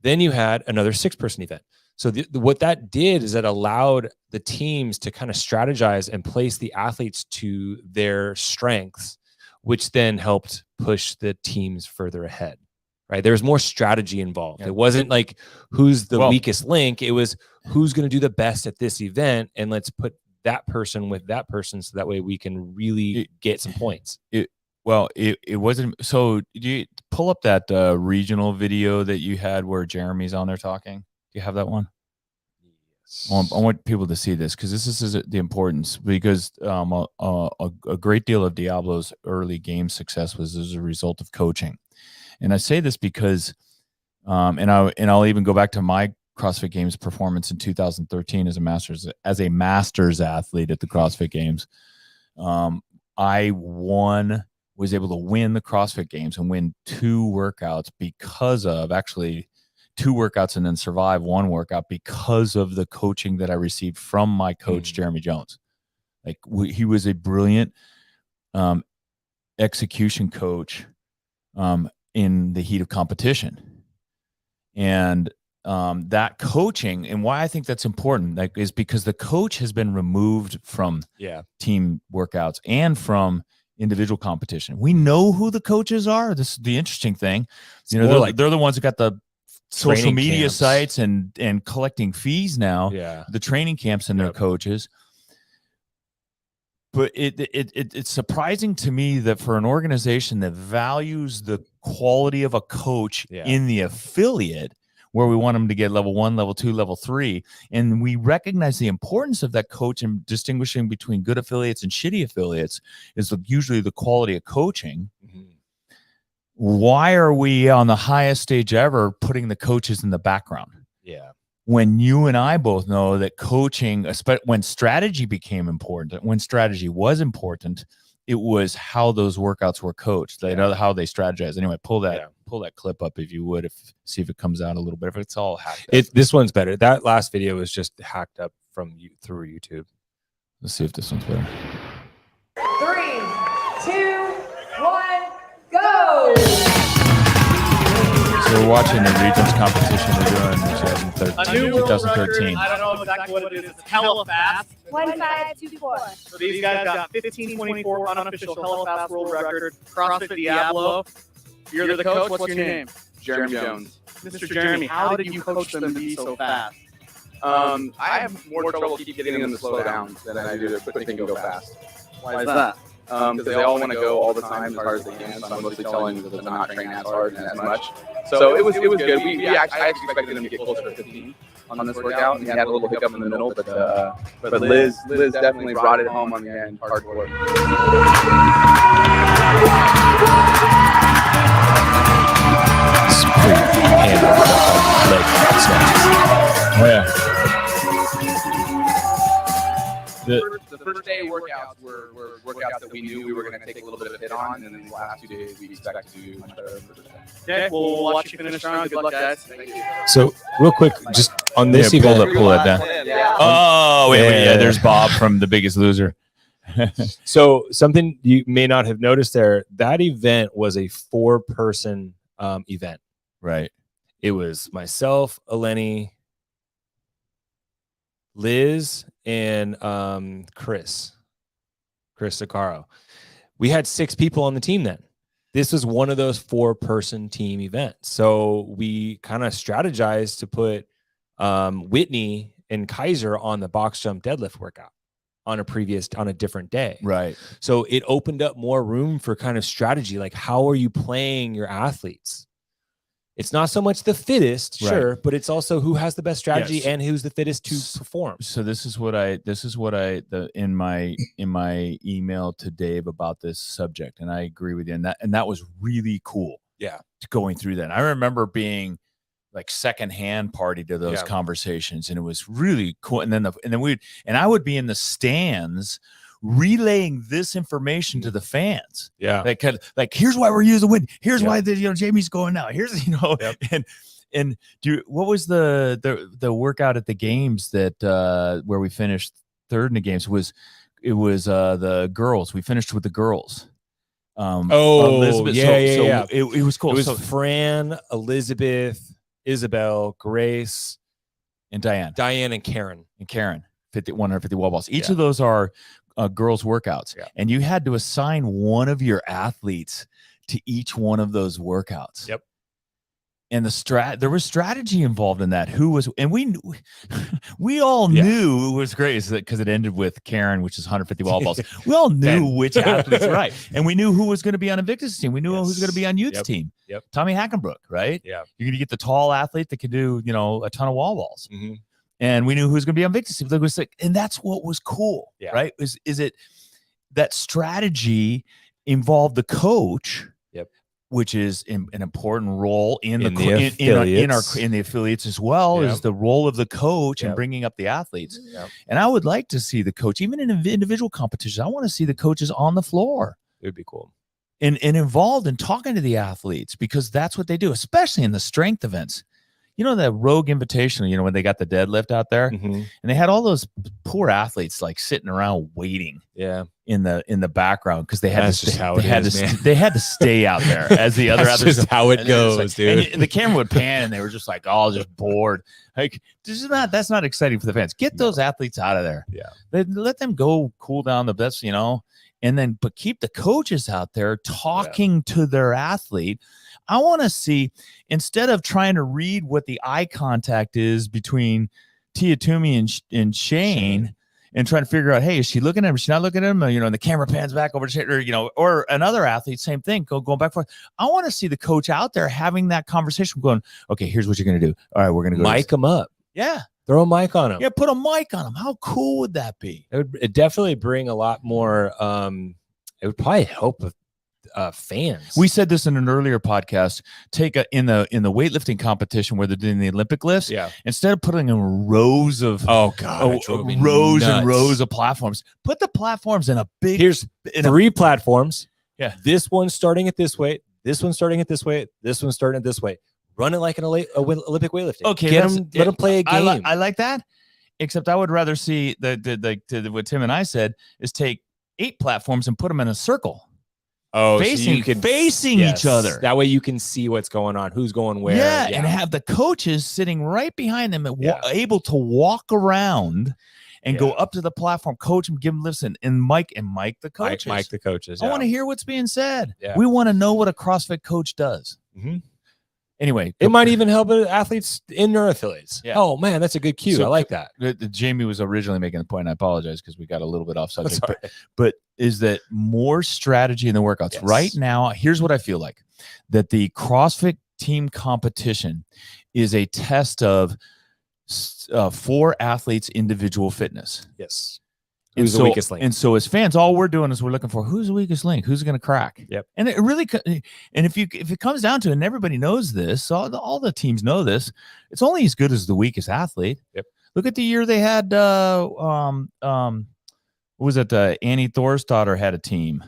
Then you had another 6-person event. So what that did is it allowed the teams to kind of strategize and place the athletes to their strengths, which then helped push the teams further ahead, right? There was more strategy involved. Yeah. It wasn't like who's the weakest link. It was who's going to do the best at this event, and let's put that person with that person so that way we can really get some points. It wasn't. So do you pull up that regional video that you had where Jeremy's on there talking? Do you have that one? Yes. Well, I want people to see this because this is the importance, because a great deal of Diablo's early game success was as a result of coaching. And I say this because, and I'll even go back to my CrossFit Games performance in 2013 as a masters athlete at the CrossFit Games. I was able to win the CrossFit Games and win 2 workouts because of actually 2 workouts and then survive 1 workout because of the coaching that I received from my coach, Jeremy Jones. Like he was a brilliant execution coach in the heat of competition. And that coaching, and why I think that's important, like, is because the coach has been removed from team workouts and from individual competition. We know who the coaches are. This is the interesting thing. You know, they're the ones who got the social media sites and collecting fees now. Yeah. The training camps and their coaches. But it's surprising to me that for an organization that values the quality of a coach in the affiliate, where we want them to get level 1, level 2, level 3, and we recognize the importance of that coach and distinguishing between good affiliates and shitty affiliates is usually the quality of coaching. Why are we on the highest stage ever putting the coaches in the background? Yeah. When you and I both know that coaching, when strategy became important, when strategy was important, it was how those workouts were coached. They know how they strategize. Anyway, pull that clip up if you would, see if it comes out a little bit. If it's all hacked up. This one's better. That last video was just hacked up from through YouTube. Let's see if this one's better. 3, 2, 1, go! So we're watching the Regions competition we're doing in 2013. I don't know exactly what it is. It's hella fast. 1524. So these guys got 1524 unofficial hella fast world record. CrossFit Diablo. You're the coach. What's your name? Jeremy Jones. Mr. Jeremy, how did you coach them to be so fast? I have more trouble getting them to slow down than I do to quickly think and go fast. Why is that? Because they all want to go all the time as hard as they can. So I'm mostly telling them that they're not training as hard and as much. So it was good. I actually expected them to get closer to 15 on this workout, and we had a little hiccup in the middle, but Liz definitely brought it home on the end, hardcore. It's pretty handled leg snatches. Oh yeah. The first day workouts were workouts that we knew we were going to take a little bit of a hit on, and then the last 2 days we expect to do much better. Okay, we'll watch you finish round. Good luck, guys. Thank you. So real quick, just on this event, pull that down. Oh wait, there's Bob from The Biggest Loser. So something you may not have noticed there, that event was a 4-person event. Right. It was myself, Eleni, Liz, and Chris Sicaro. We had 6 people on the team then. This was one of those 4-person team events. So we kind of strategized to put Whitney and Kaiser on the box jump deadlift workout on a different day. Right. So it opened up more room for kind of strategy. Like, how are you playing your athletes? It's not so much the fittest, sure, but it's also who has the best strategy and who's the fittest to perform. So this is what I in my email to Dave about this subject, and I agree with you. And that was really cool. Yeah, going through that. I remember being like secondhand party to those conversations, and it was really cool. And then I would be in the stands relaying this information to the fans. Yeah. Like here's why we're using wind. Here's why Jamie's going now. Here's, and what was the workout at the games that where we finished third in the games it was the girls. We finished with the girls. Elizabeth. It was cool. It was Fran, Elizabeth, Isabel, Grace, and Diane and Karen. 150 wall balls. Each of those are girls workouts, and you had to assign one of your athletes to each one of those workouts. Yep. And there was strategy involved in that. And we all knew it was great because it ended with Karen, which is 150 wall balls. We all knew which athletes, right? And we knew who was going to be on Invictus team. We knew who was going to be on Youth's team. Yep. Tommy Hackenbrook, right? Yeah. You're going to get the tall athlete that can do, a ton of wall balls. Mm-hmm. And we knew who was going to be on Victor's team. And that's what was cool, right? Is it that strategy involved the coach, which is an important role in the affiliates as well, is the role of the coach and bringing up the athletes. And I would like to see the coach, even in individual competitions, I want to see the coaches on the floor. It would be cool. And involved in talking to the athletes, because that's what they do, especially in the strength events. the Rogue Invitational, when they got the deadlift out there, and they had all those poor athletes like sitting around waiting in the background because they had to stay out there as the other athletes. Just how it goes, dude. And the camera would pan and they were just like all just bored. Like that's not exciting for the fans. Get those athletes out of there. Let them go cool down the best, and then but keep the coaches out there talking to their athlete. I want to see, instead of trying to read what the eye contact is between Tia Toomey and Shane and trying to figure out, hey, is she looking at him? Is she not looking at him? And the camera pans back over to Shane, or another athlete, same thing, going back and forth. I want to see the coach out there having that conversation, going, okay, here's what you're going to do. All right, we're going to go. Mic them up. Yeah. Throw a mic on them. Yeah, put a mic on them. How cool would that be? It would definitely bring a lot more. It would probably help with fans. We said this in an earlier podcast. In the weightlifting competition where they're doing the Olympic lifts. Yeah. Instead of putting in rows of rows and rows of platforms, put the platforms in a big. Here's 3 platforms. Yeah. This one's starting at this weight. This one's starting at this weight. This one's starting at this weight. Run it like an Olympic weightlifting. Okay, let them play a game. I like that. Except I would rather see what Tim and I said is take 8 platforms and put them in a circle. Oh, facing each other. That way you can see what's going on, who's going where. Yeah, and have the coaches sitting right behind them and able to walk around and go up to the platform, coach them, give them lifts, and mic the coaches. Mic the coaches. I want to hear what's being said. Yeah. We want to know what a CrossFit coach does. Anyway, it might even help athletes in their affiliates. Yeah. Oh man, that's a good cue. So, I like that. Jamie was originally making the point. I apologize because we got a little bit off subject. But is that more strategy in the workouts? Yes. Right now, here's what I feel like: that the CrossFit Team Competition is a test of 4 athletes' individual fitness. Yes. Who's the weakest link? And so as fans, all we're doing is we're looking for who's the weakest link, who's going to crack. Yep. And it really, and if it comes down to it, and everybody knows this, all the teams know this, it's only as good as the weakest athlete. Yep. Look at the year they had, what was it? Annie Thorsdottir had a team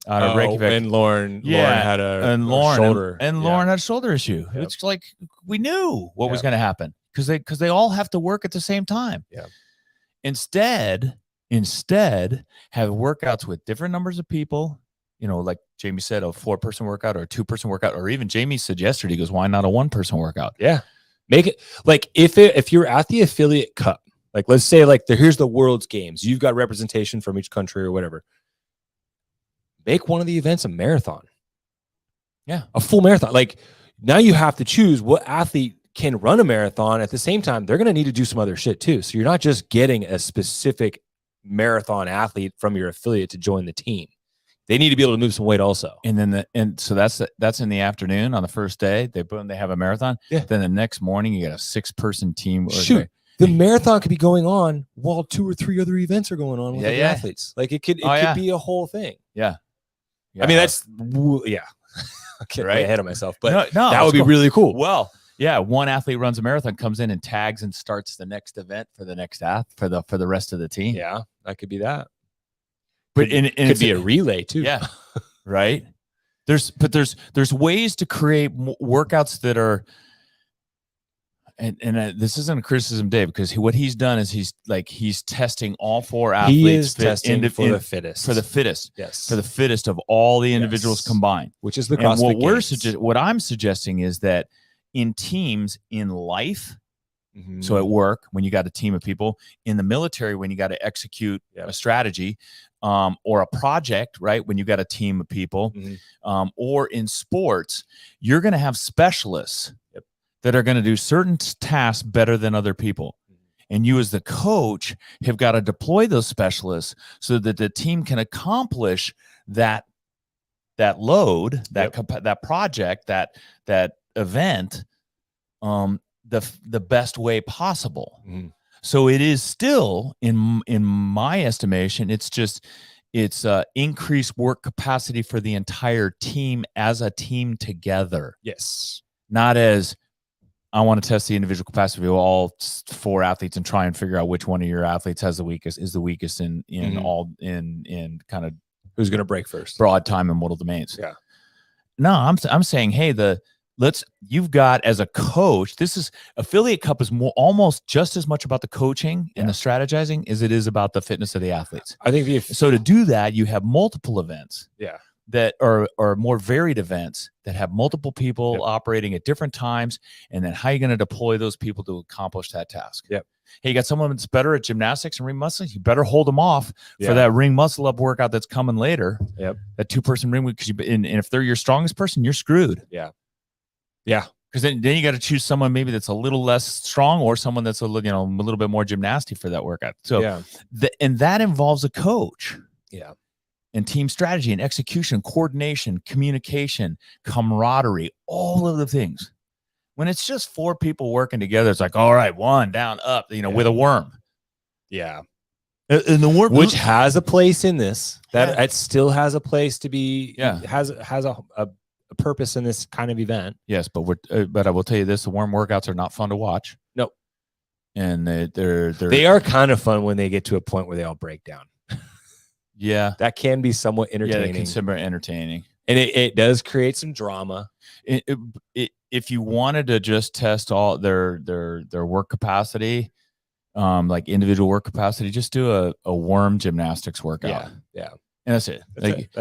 out of Reykjavik. And Lauren had a shoulder. And Lauren had a shoulder issue. Yep. It's like we knew what was going to happen because they all have to work at the same time. Yeah. Instead, have workouts with different numbers of people, like Jamie said, a 4-person workout or a 2-person workout, or even Jamie suggested, he goes, why not a 1-person workout? Yeah. Make it like if you're at the affiliate cup, like let's say here's the world's games, you've got representation from each country or whatever. Make one of the events a marathon. Yeah. A full marathon. Like now you have to choose what athlete can run a marathon. At the same time, they're going to need to do some other shit too. So you're not just getting a specific marathon athlete from your affiliate to join the team. They need to be able to move some weight also. And so that's in the afternoon on the first day. They have a marathon. Yeah. Then the next morning you got a 6-person team. Shoot. The marathon could be going on while 2 or 3 other events are going on with the athletes. Like it could be a whole thing. Yeah. I mean, that's I get way ahead of myself, but no, that would be really cool. Well, yeah, one athlete runs a marathon, comes in and tags and starts the next event for the next for the rest of the team. Yeah, that could be that. But it could be a relay too. Yeah, right. There's ways to create workouts that are, and this isn't a criticism, Dave, because what he's done is he's testing all 4 athletes. He is testing for the fittest. For the fittest, yes, for the fittest of all the individuals combined, which is the CrossFit Games. What I'm suggesting is that in teams, in life. So at work, when you got a team of people, in the military, when you got to execute a strategy, or a project, right? When you got a team of people, or in sports, you're going to have specialists that are going to do certain tasks better than other people. And you as the coach have got to deploy those specialists so that the team can accomplish that load, that project, that event, the best way possible. So it is still, in my estimation, it's increased work capacity for the entire team as a team together. Yes. Not as I want to test the individual capacity of all 4 athletes and try and figure out which one of your athletes is the weakest in kind of who's going to break first, broad time and modal domains. Yeah. No, I'm saying, hey, the you've got as a coach, this is affiliate cup is almost just as much about the coaching and the strategizing as it is about the fitness of the athletes. I think so to do that, you have multiple events. Yeah. That are more varied events that have multiple people operating at different times, and then how you're going to deploy those people to accomplish that task. Yep. Hey, you got someone that's better at gymnastics and ring muscling, you better hold them off for that ring muscle up workout that's coming later. Yep. That 2-person ring, because and if they're your strongest person, you're screwed. Yeah. Yeah. Because then you got to choose someone maybe that's a little less strong, or someone that's a little bit more gymnastic for that workout. So and that involves a coach. Yeah. And team strategy and execution, coordination, communication, camaraderie, all of the things. When it's just 4 people working together, it's like, all right, 1 down, up, with a worm. Yeah. And the worm, which has a place in this, that it still has a place to be, has a purpose in this kind of event. Yes, but but I will tell you this: the worm workouts are not fun to watch. No. And they are kind of fun when they get to a point where they all break down. Yeah, that can be somewhat entertaining. Yeah, they can somewhat entertaining, and it does create some drama. If you wanted to just test all their work capacity, like individual work capacity, just do a worm gymnastics workout. Yeah, and that's it.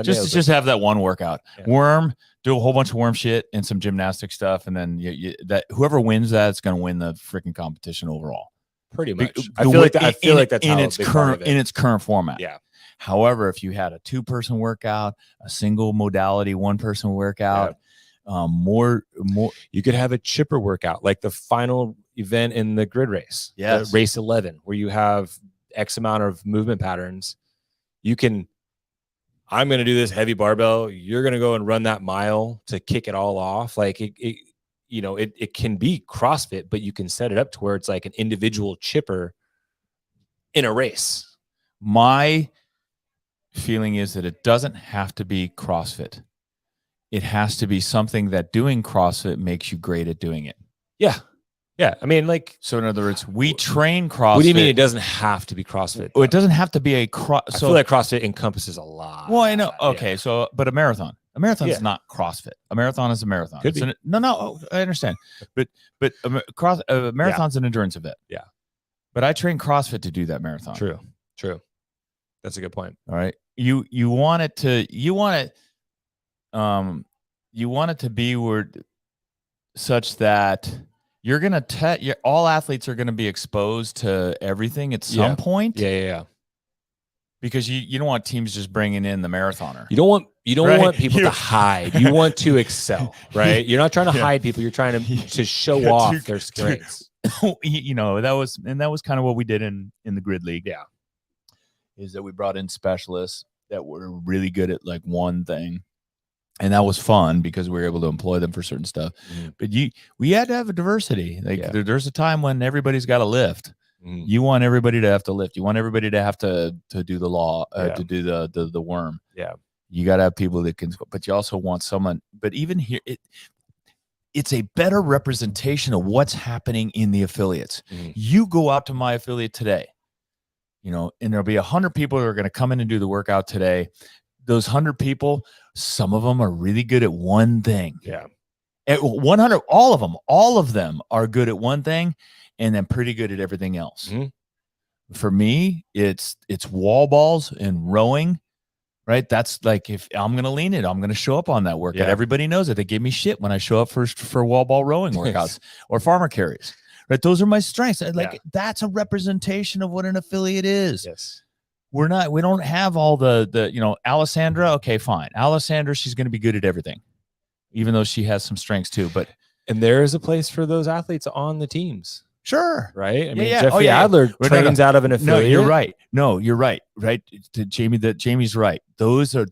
Just have that one workout. Yeah. Worm, do a whole bunch of worm shit and some gymnastic stuff, and then that whoever wins that's going to win the freaking competition overall. Pretty much. I feel like that's in its current format. Yeah. However, if you had a 2-person workout, a single modality 1-person workout, more, you could have a chipper workout, like the final event in the grid race, race 11, where you have X amount of movement patterns. I'm going to do this heavy barbell. You're going to go and run that mile to kick it all off. Like it can be CrossFit, but you can set it up to where it's like an individual chipper in a race. My feeling is that it doesn't have to be CrossFit. It has to be something that doing CrossFit makes you great at doing it. Yeah. Yeah. I mean, so in other words, we train CrossFit. What do you mean it doesn't have to be CrossFit? Well, it doesn't have to be a I feel like CrossFit encompass a lot. Well, I know. Okay. So, but a marathon is not CrossFit. A marathon is a marathon. Could be. No, I understand. But a marathon's an endurance event. Yeah. But I train CrossFit to do that marathon. True. That's a good point. All right. You want it to be such that you're going to all athletes are going to be exposed to everything at some point. Yeah. Because you don't want teams just bringing in the marathoner. You don't want people to hide. You want to excel, right? You're not trying to hide people. You're trying to show off their strengths. That was kind of what we did in the grid league. Yeah. Is that we brought in specialists that were really good at like one thing. And that was fun because we were able to employ them for certain stuff. Mm-hmm. But we had to have a diversity. There's a time when everybody's got to lift. Mm-hmm. You want everybody to have to lift. You want everybody to have to do the law, to do the worm. Yeah. You got to have people that can, but you also want someone, but even here, it's a better representation of what's happening in the affiliates. Mm-hmm. You go out to my affiliate today, and there'll be 100 people who are going to come in and do the workout today. Those 100 people, some of them are really good at one thing. Yeah. At 100, all of them are good at one thing and then pretty good at everything else. Mm-hmm. For me, it's wall balls and rowing, right? That's like, if I'm going to lean it, I'm going to show up on that workout. Yeah. Everybody knows it. They give me shit when I show up for wall ball rowing workouts or farmer carries. Right, those are my strengths. That's a representation of what an affiliate is. Yes, we don't have all the Alessandra. Okay, fine. Alessandra, she's going to be good at everything, even though she has some strengths too. And there is a place for those athletes on the teams. Sure, right. I mean, Jeffrey Adler trains out of an affiliate. No, you're right. No, you're right. Right, to Jamie. Jamie's right. Those were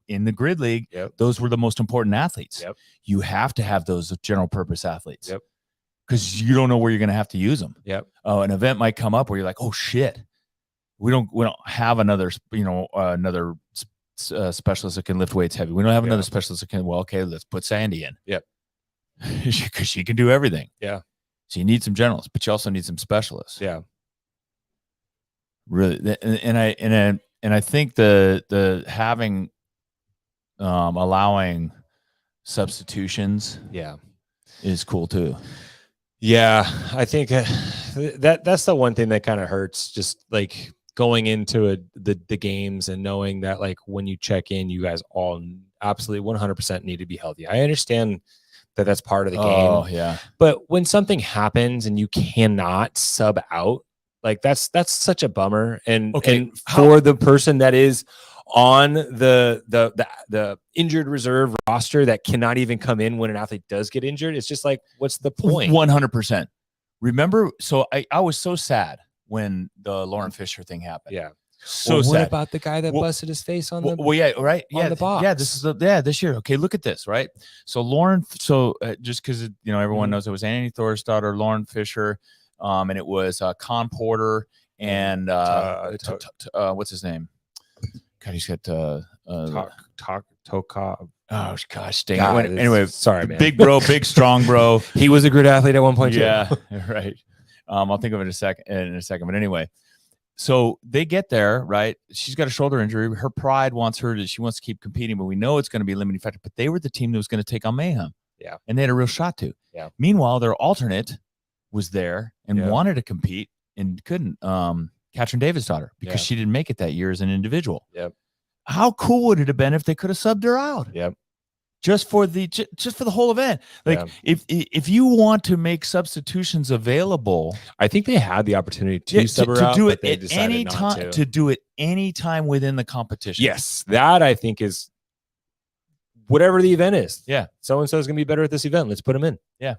in the grid league. Yep. Those were the most important athletes. Yep. You have to have those general purpose athletes. Yep. Because you don't know where you're going to have to use them. Yep. An event might come up where you're like, oh shit, we don't have another specialist that can lift weights heavy. We don't have another specialist that can. Well, okay, let's put Sandy in. Yep. Because she can do everything. Yeah. So you need some generalists, but you also need some specialists. Yeah. Really, and I think the having allowing substitutions Yeah. is cool too. Yeah, I think that's the one thing that kind of hurts. Just like going into the games and knowing that like when you check in, you guys all absolutely 100% need to be healthy. I understand that that's part of the game. Oh yeah. But when something happens and you cannot sub out, like that's such a bummer. And for the person that is on the injured reserve roster that cannot even come in when an athlete does get injured, it's just like, what's the point? 100%. Remember, so I was so sad when the Lauren Fisher thing happened. Yeah. So what sad. about the guy that busted his face on the yeah, right. on the box? Yeah, this is this year. Okay, look at this, right? So Lauren, just because everyone knows it was Annie Thorsdottir, Lauren Fisher, and it was Con Porter and what's his name? God, he's got Toka. Oh gosh, dang it. Anyway, sorry, man. Big bro, big strong bro. He was a good athlete at one point. Yeah, right. I'll think of it in a second. But anyway, so they get there, right? She's got a shoulder injury. Her pride wants her she wants to keep competing, but we know it's going to be a limiting factor. But they were the team that was going to take on Mayhem. Yeah. And they had a real shot to. Yeah. Meanwhile, their alternate was there and wanted to compete and couldn't. Katrin Davis' daughter, because she didn't make it that year as an individual. Yep. How cool would it have been if they could have subbed her out? Yep. Just for the whole event. Like if you want to make substitutions available, I think they had the opportunity to sub her out, do but it they at decided any not time to do it any time within the competition. Yes, that I think is whatever the event is. Yeah. So and so is going to be better at this event. Let's put them in. Yeah.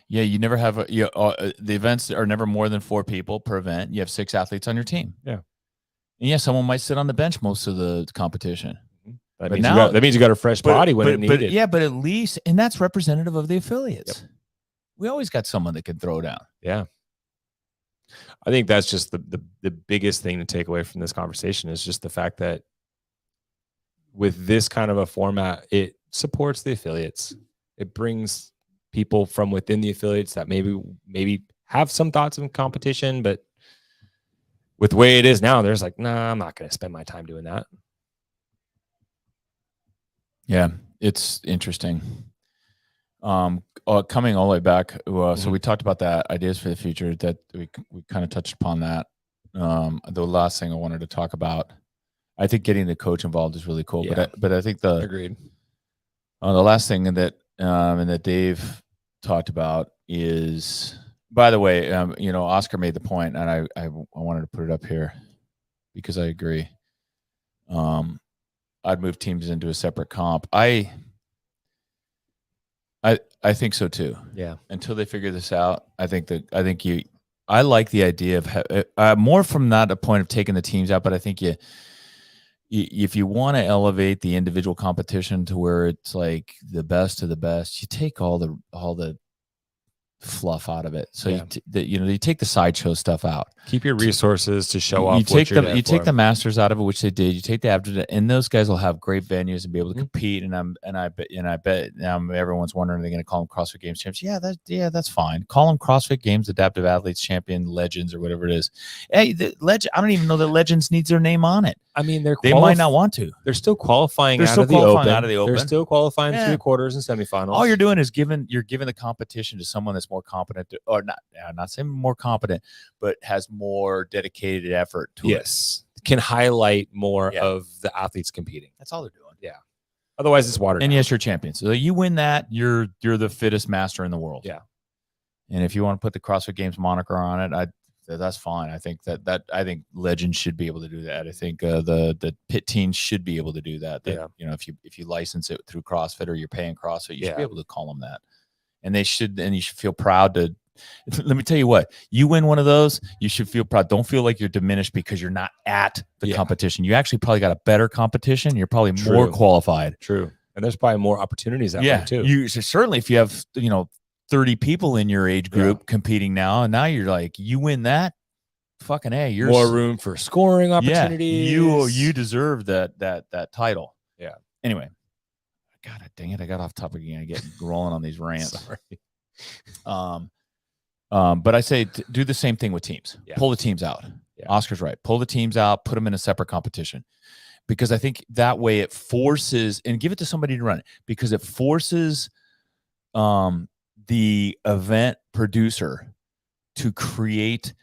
Yeah, you never have the events are never more than 4 people per event. You have 6 athletes on your team. Yeah. And yeah, someone might sit on the bench most of the competition. That means you got a fresh body when it needed. Yeah, but at least, and that's representative of the affiliates. Yep. We always got someone that can throw down. Yeah. I think that's just the biggest thing to take away from this conversation is just the fact that with this kind of a format, it supports the affiliates. It brings people from within the affiliates that maybe have some thoughts of competition, but with the way it is now, there's like, nah, I'm not going to spend my time doing that. Yeah, it's interesting. Coming all the way back, so we talked about that ideas for the future. That we kind of touched upon that. The last thing I wanted to talk about, I think getting the coach involved is really cool. Yeah. But I think agreed. The last thing that and that Dave talked about is, by the way, Oscar made the point, and I wanted to put it up here because I agree. I'd move teams into a separate comp. I think so too. Yeah. Until they figure this out, I like the idea of more from not a point of taking the teams out, but I think if you want to elevate the individual competition to where it's like the best of the best, you take all the fluff out of it. So you take the sideshow stuff out. Keep your resources to show off. You take the Masters out of it, which they did. You take the after, and those guys will have great venues and be able to compete. And I bet now everyone's wondering, are they going to call them CrossFit Games champs? Yeah, that's fine. Call them CrossFit Games Adaptive Athletes Champion Legends or whatever it is. Hey, I don't even know that Legends needs their name on it. I mean, they might not want to. They're still qualifying out of the open. They're still qualifying through quarters and semifinals. All you're doing is giving the competition to someone that's more competent, or not saying more competent, but has more dedicated effort to it. Can highlight more of the athletes competing. That's all they're doing. Yeah. Otherwise, it's watered And down. yes, you're champion. So you win that, you're the fittest master in the world. Yeah. And if you want to put the CrossFit Games moniker on it, that's fine. I think I think Legends should be able to do that. I think the pit teams should be able to do that. If you license it through CrossFit or you're paying CrossFit, you should be able to call them that. And you should feel proud to. Let me tell you what, you win one of those, you should feel proud. Don't feel like you're diminished because you're not at the competition. You actually probably got a better competition. You're probably more qualified. True. And there's probably more opportunities out there too. You certainly, if you have 30 people in your age group competing now, and now you're like, you win that, fucking A, you're more room for scoring opportunities. You deserve that title. Yeah. Anyway, God dang it, I got off topic again. I get rolling on these rants. Sorry. But I say do the same thing with teams. Yeah. Pull the teams out. Yeah. Oscar's right. Pull the teams out. Put them in a separate competition. because I think that way it forces, and give it to somebody to run it, because it forces the event producer to create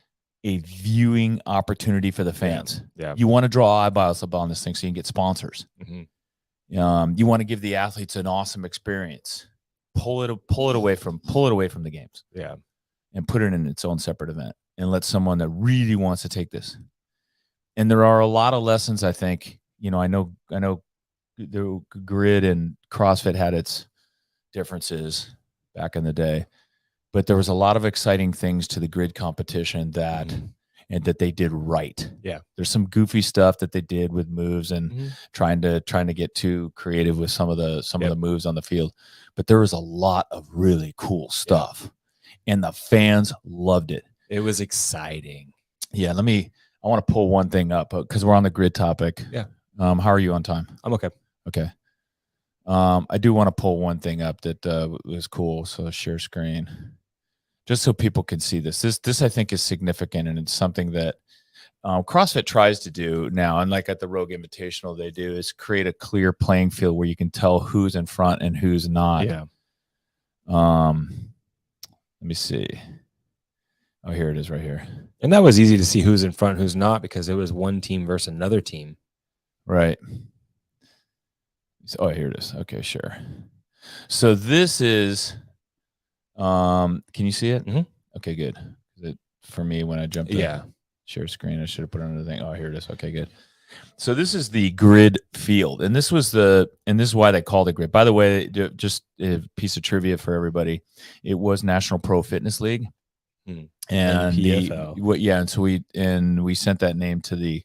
a viewing opportunity for the fans. Yeah. You want to draw eyeballs up on this thing so you can get sponsors. Mm-hmm. You want to give the athletes an awesome experience. Pull it away from the games. Yeah. And put it in its own separate event and let someone that really wants to take this. And there are a lot of lessons, I think, I know the grid and CrossFit had its differences back in the day, but there was a lot of exciting things to the grid competition that and that they did right. Yeah. There's some goofy stuff that they did with moves and trying to get too creative with some of the moves on the field, but there was a lot of really cool stuff and the fans loved it. It was exciting. Yeah. I want to pull one thing up because we're on the grid topic. Yeah. How are you on time? I'm okay. Okay. I do want to pull one thing up that was cool. So share screen, just so people can see this. This I think is significant, and it's something that CrossFit tries to do now. And like at the Rogue Invitational, they do is create a clear playing field where you can tell who's in front and who's not. Yeah. Let me see. Oh, here it is right here. And that was easy to see who's in front, who's not, because it was one team versus another team. Right. Oh, here it is. Okay, sure. So this is, can you see it? Mm-hmm. Okay, good. For me, when I jumped in, share screen, I should have put on another thing. Oh, here it is. Okay, good. So this is the grid field, and this is why they called it grid. By the way, just a piece of trivia for everybody. It was National Pro Fitness League. And PFL. So we sent that name to the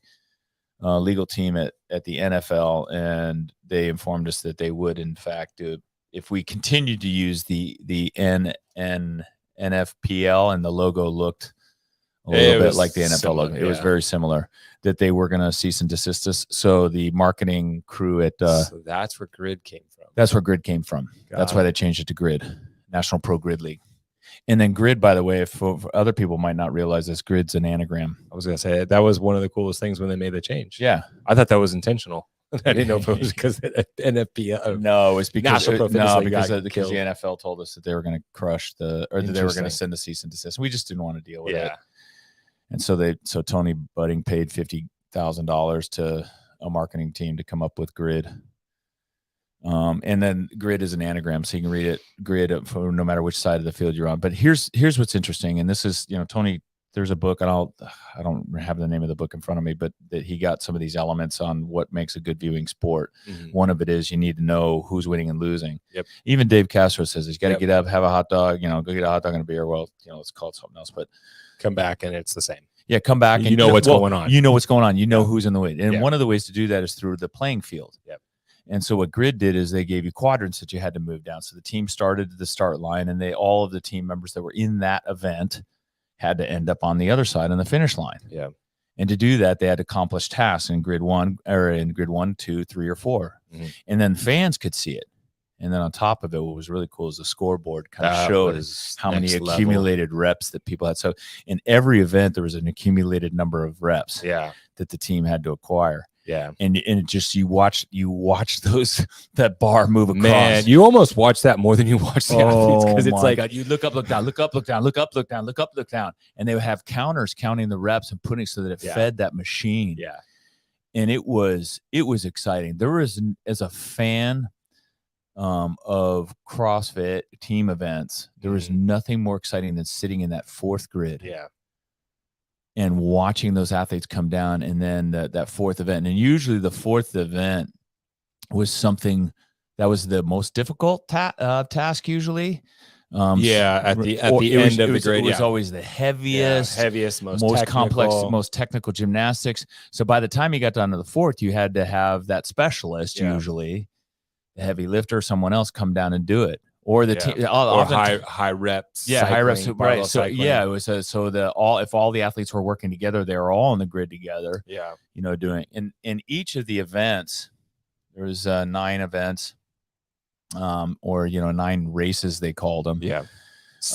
legal team at the NFL, and they informed us that they would in fact do it if we continued to use the NFPL, and the logo looked a little bit like the NFL logo. It was very similar. That they were going to cease and desist us. So the marketing crew at so that's where grid came from. That's where grid came from. That's why they changed it to Grid, National Pro Grid League. And then grid, by the way, for other people might not realize this, grid's an anagram. I was going to say that was one of the coolest things when they made the change. Yeah. I thought that was intentional. I didn't know if it was because NFPL. No, it's because because the NFL told us that they were going to crush that they were going to send a cease and desist. We just didn't want to deal with it. And so Tony Budding paid $50,000 to a marketing team to come up with grid. And then grid is an anagram, so you can read it grid for no matter which side of the field you're on. But here's what's interesting, and this is, Tony, there's a book, and I don't have the name of the book in front of me, but that he got some of these elements on what makes a good viewing sport. One of it is you need to know who's winning and losing. Yep. Even Dave Castro says he's got to get up, have a hot dog, go get a hot dog and a beer. Well, let's call it something else, but come back and it's the same. Yeah, come back and you know what's going on. You know what's going on. You know who's in the lead. And one of the ways to do that is through the playing field. Yep. And so what grid did is they gave you quadrants that you had to move down. So the team started at the start line, and all of the team members that were in that event had to end up on the other side on the finish line. Yeah. And to do that, they had to accomplish tasks in grid 1, 2, 3, or 4. And then fans could see it. And then on top of it, what was really cool is the scoreboard kind of showed how many accumulated reps that people had. So in every event, there was an accumulated number of reps that the team had to acquire. Yeah. And it just, you watch that bar move across. Man, you almost watch that more than you watch the athletes, because it's like, God, you look up, look down, look up, look down, look up, look down, look up, look down. And they would have counters counting the reps and putting so that it fed that machine. Yeah. And it was exciting. There was, as a fan of CrossFit team events, there was nothing more exciting than sitting in that fourth grid. Yeah. And watching those athletes come down, and then that fourth event. And usually the fourth event was something that was the most difficult task usually. At the end of the grade. It was always the heaviest, most complex, most technical gymnastics. So by the time you got down to the fourth, you had to have that specialist, usually the heavy lifter, someone else, come down and do it. Or the team, or high reps, high reps, right? So cycling. it was if all the athletes were working together, they were all on the grid together. Yeah, doing in each of the events, there was 9 events, or 9 races they called them. Yeah,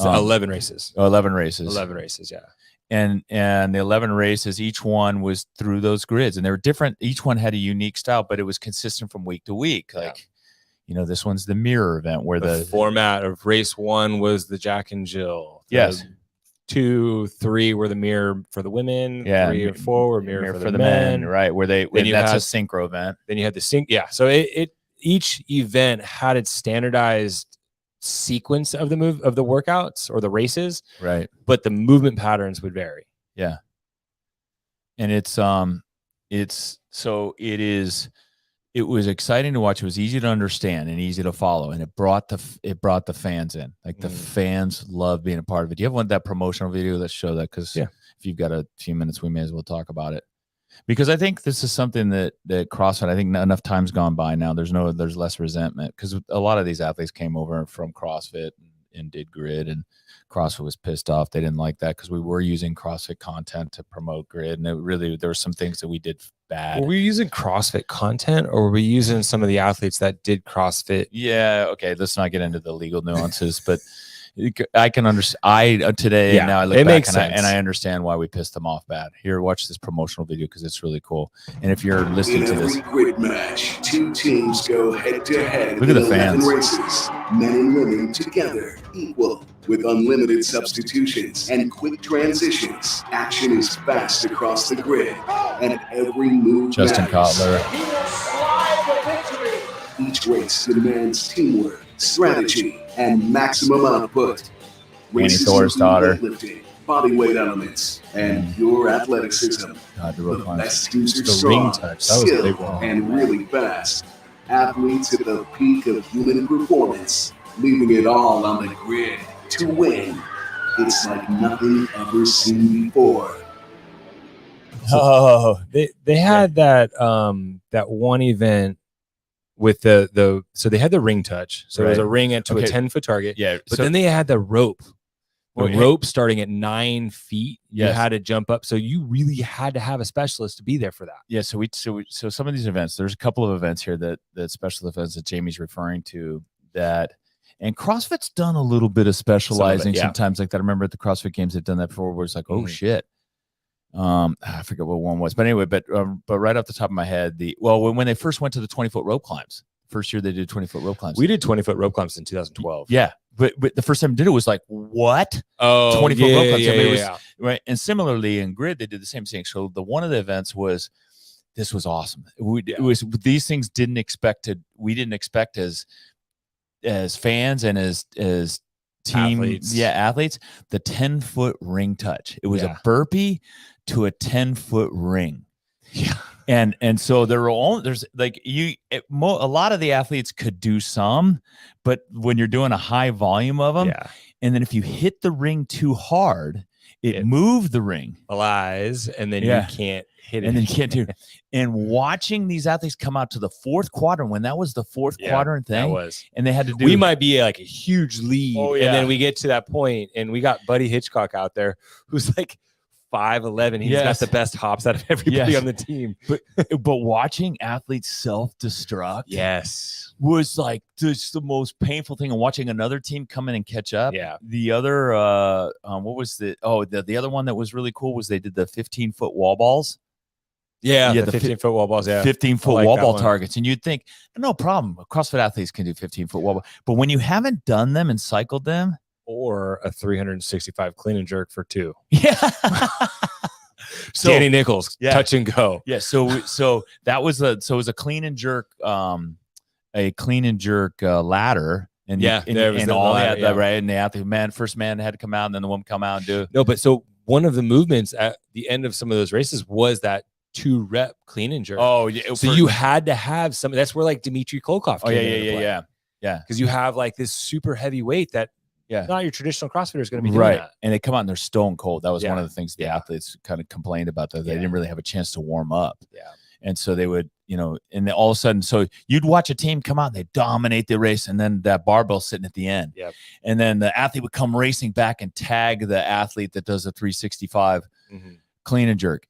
11 races. 11 races. 11 races. Yeah, and the 11 races, each one was through those grids, and they were different. Each one had a unique style, but it was consistent from week to week. Like, this one's the mirror event where the format of race 1 was the Jack and Jill. Yes. 2, 3 were the mirror for the women. 3 or 4 were mirror for the men. Right? Where that's a synchro event. Then you had the sync. Yeah. So each event had its standardized sequence of the workouts or the races. Right. But the movement patterns would vary. Yeah. And it was exciting to watch. It was easy to understand and easy to follow, and it brought the fans in. Like the fans love being a part of it. Do you have that promotional video? Let's show that, because if you've got a few minutes, we may as well talk about it. Because I think this is something that CrossFit, I think enough time's gone by now. There's less resentment, because a lot of these athletes came over from CrossFit and did grid, and CrossFit was pissed off. They didn't like that because we were using CrossFit content to promote grid, and there were some things that we did bad. Were we using CrossFit content, or were we using some of the athletes that did CrossFit? Yeah. Okay. Let's not get into the legal nuances, but I can understand. Today now I look back and I understand why we pissed them off bad. Here, watch this promotional video because it's really cool. And if you're listening to this, grid match, 2 teams go head to head. Look at the fans. Races, men and women together, equal, with unlimited substitutions and quick transitions. Action is fast across the grid, and every move Justin matters. Each race demands teamwork, strategy, and maximum output. Races Thor's daughter. Weightlifting, bodyweight elements, and pure athleticism. the best teams are The strong, ring touch, that was a big skilled, one. and really fast. Athletes at the peak of human performance, leaving it all on the grid to win. It's like nothing ever seen before. Oh, they had that one event with the so they had the ring touch. So it was a ring to a 10-foot target. Yeah. But then they had the rope. The rope starting at 9 feet. You Yes. had to jump up. So you really had to have a specialist to be there for that. Yeah, so some of these events, there's a couple of events here that special events that Jamie's referring to, that, and CrossFit's done a little bit of specializing sometimes like that. I remember at the CrossFit Games they've done that before, where it's like, oh shit. I forget what one was, but anyway, but right off the top of my head, when they first went to the 20-foot rope climbs, first year they did 20-foot rope climbs. We did 20-foot rope climbs in 2012. Yeah. But the first time I did it was like, what? Oh, 20-foot rope climbs. yeah, I mean, it was, yeah. right. And similarly in grid, they did the same thing. So one of the events was, this was awesome. It was these things we didn't expect as fans and as team athletes, the 10-foot ring touch. It was a burpee to a 10-foot ring. Yeah. And so there's like a lot of the athletes could do some, but when you're doing a high volume of them, and then if you hit the ring too hard, it moved the ring. Lies, and then you can't hit it. And then you can't do it. And watching these athletes come out to the fourth quadrant, when that was the fourth quadrant thing, that was. And they had to do. We might be like a huge lead, and then we get to that point, and we got Buddy Hitchcock out there, who's like 5'11". He's got the best hops out of everybody on the team. But watching athletes self-destruct, was like just the most painful thing. And watching another team come in and catch up. Yeah. The other, what was the other one that was really cool was they did the 15-foot wall balls. Yeah, the 15-foot wall balls. Yeah, 15-foot wall ball targets, and you'd think no problem. CrossFit athletes can do 15-foot wall ball, but when you haven't done them and cycled them. Or a 365 clean and jerk for 2. Yeah. Danny Nichols, touch and go. Yeah. So that was it was a clean and jerk, ladder, and and all that, right? And the athlete, first man had to come out, and then the woman come out and do it. No, but so one of the movements at the end of some of those races was that 2-rep clean and jerk. Oh, yeah. So you had to have some. That's where like Dmitry Klokov. Oh, yeah. Because you have like this super heavy weight that. Yeah, not your traditional CrossFitter is going to be doing that. And they come out and they're stone cold. That was one of the things the athletes kind of complained about, that they didn't really have a chance to warm up. Yeah. And so they would, and then all of a sudden, so you'd watch a team come out and they dominate the race, and then that barbell sitting at the end. Yep. And then the athlete would come racing back and tag the athlete that does a 365 clean and jerk.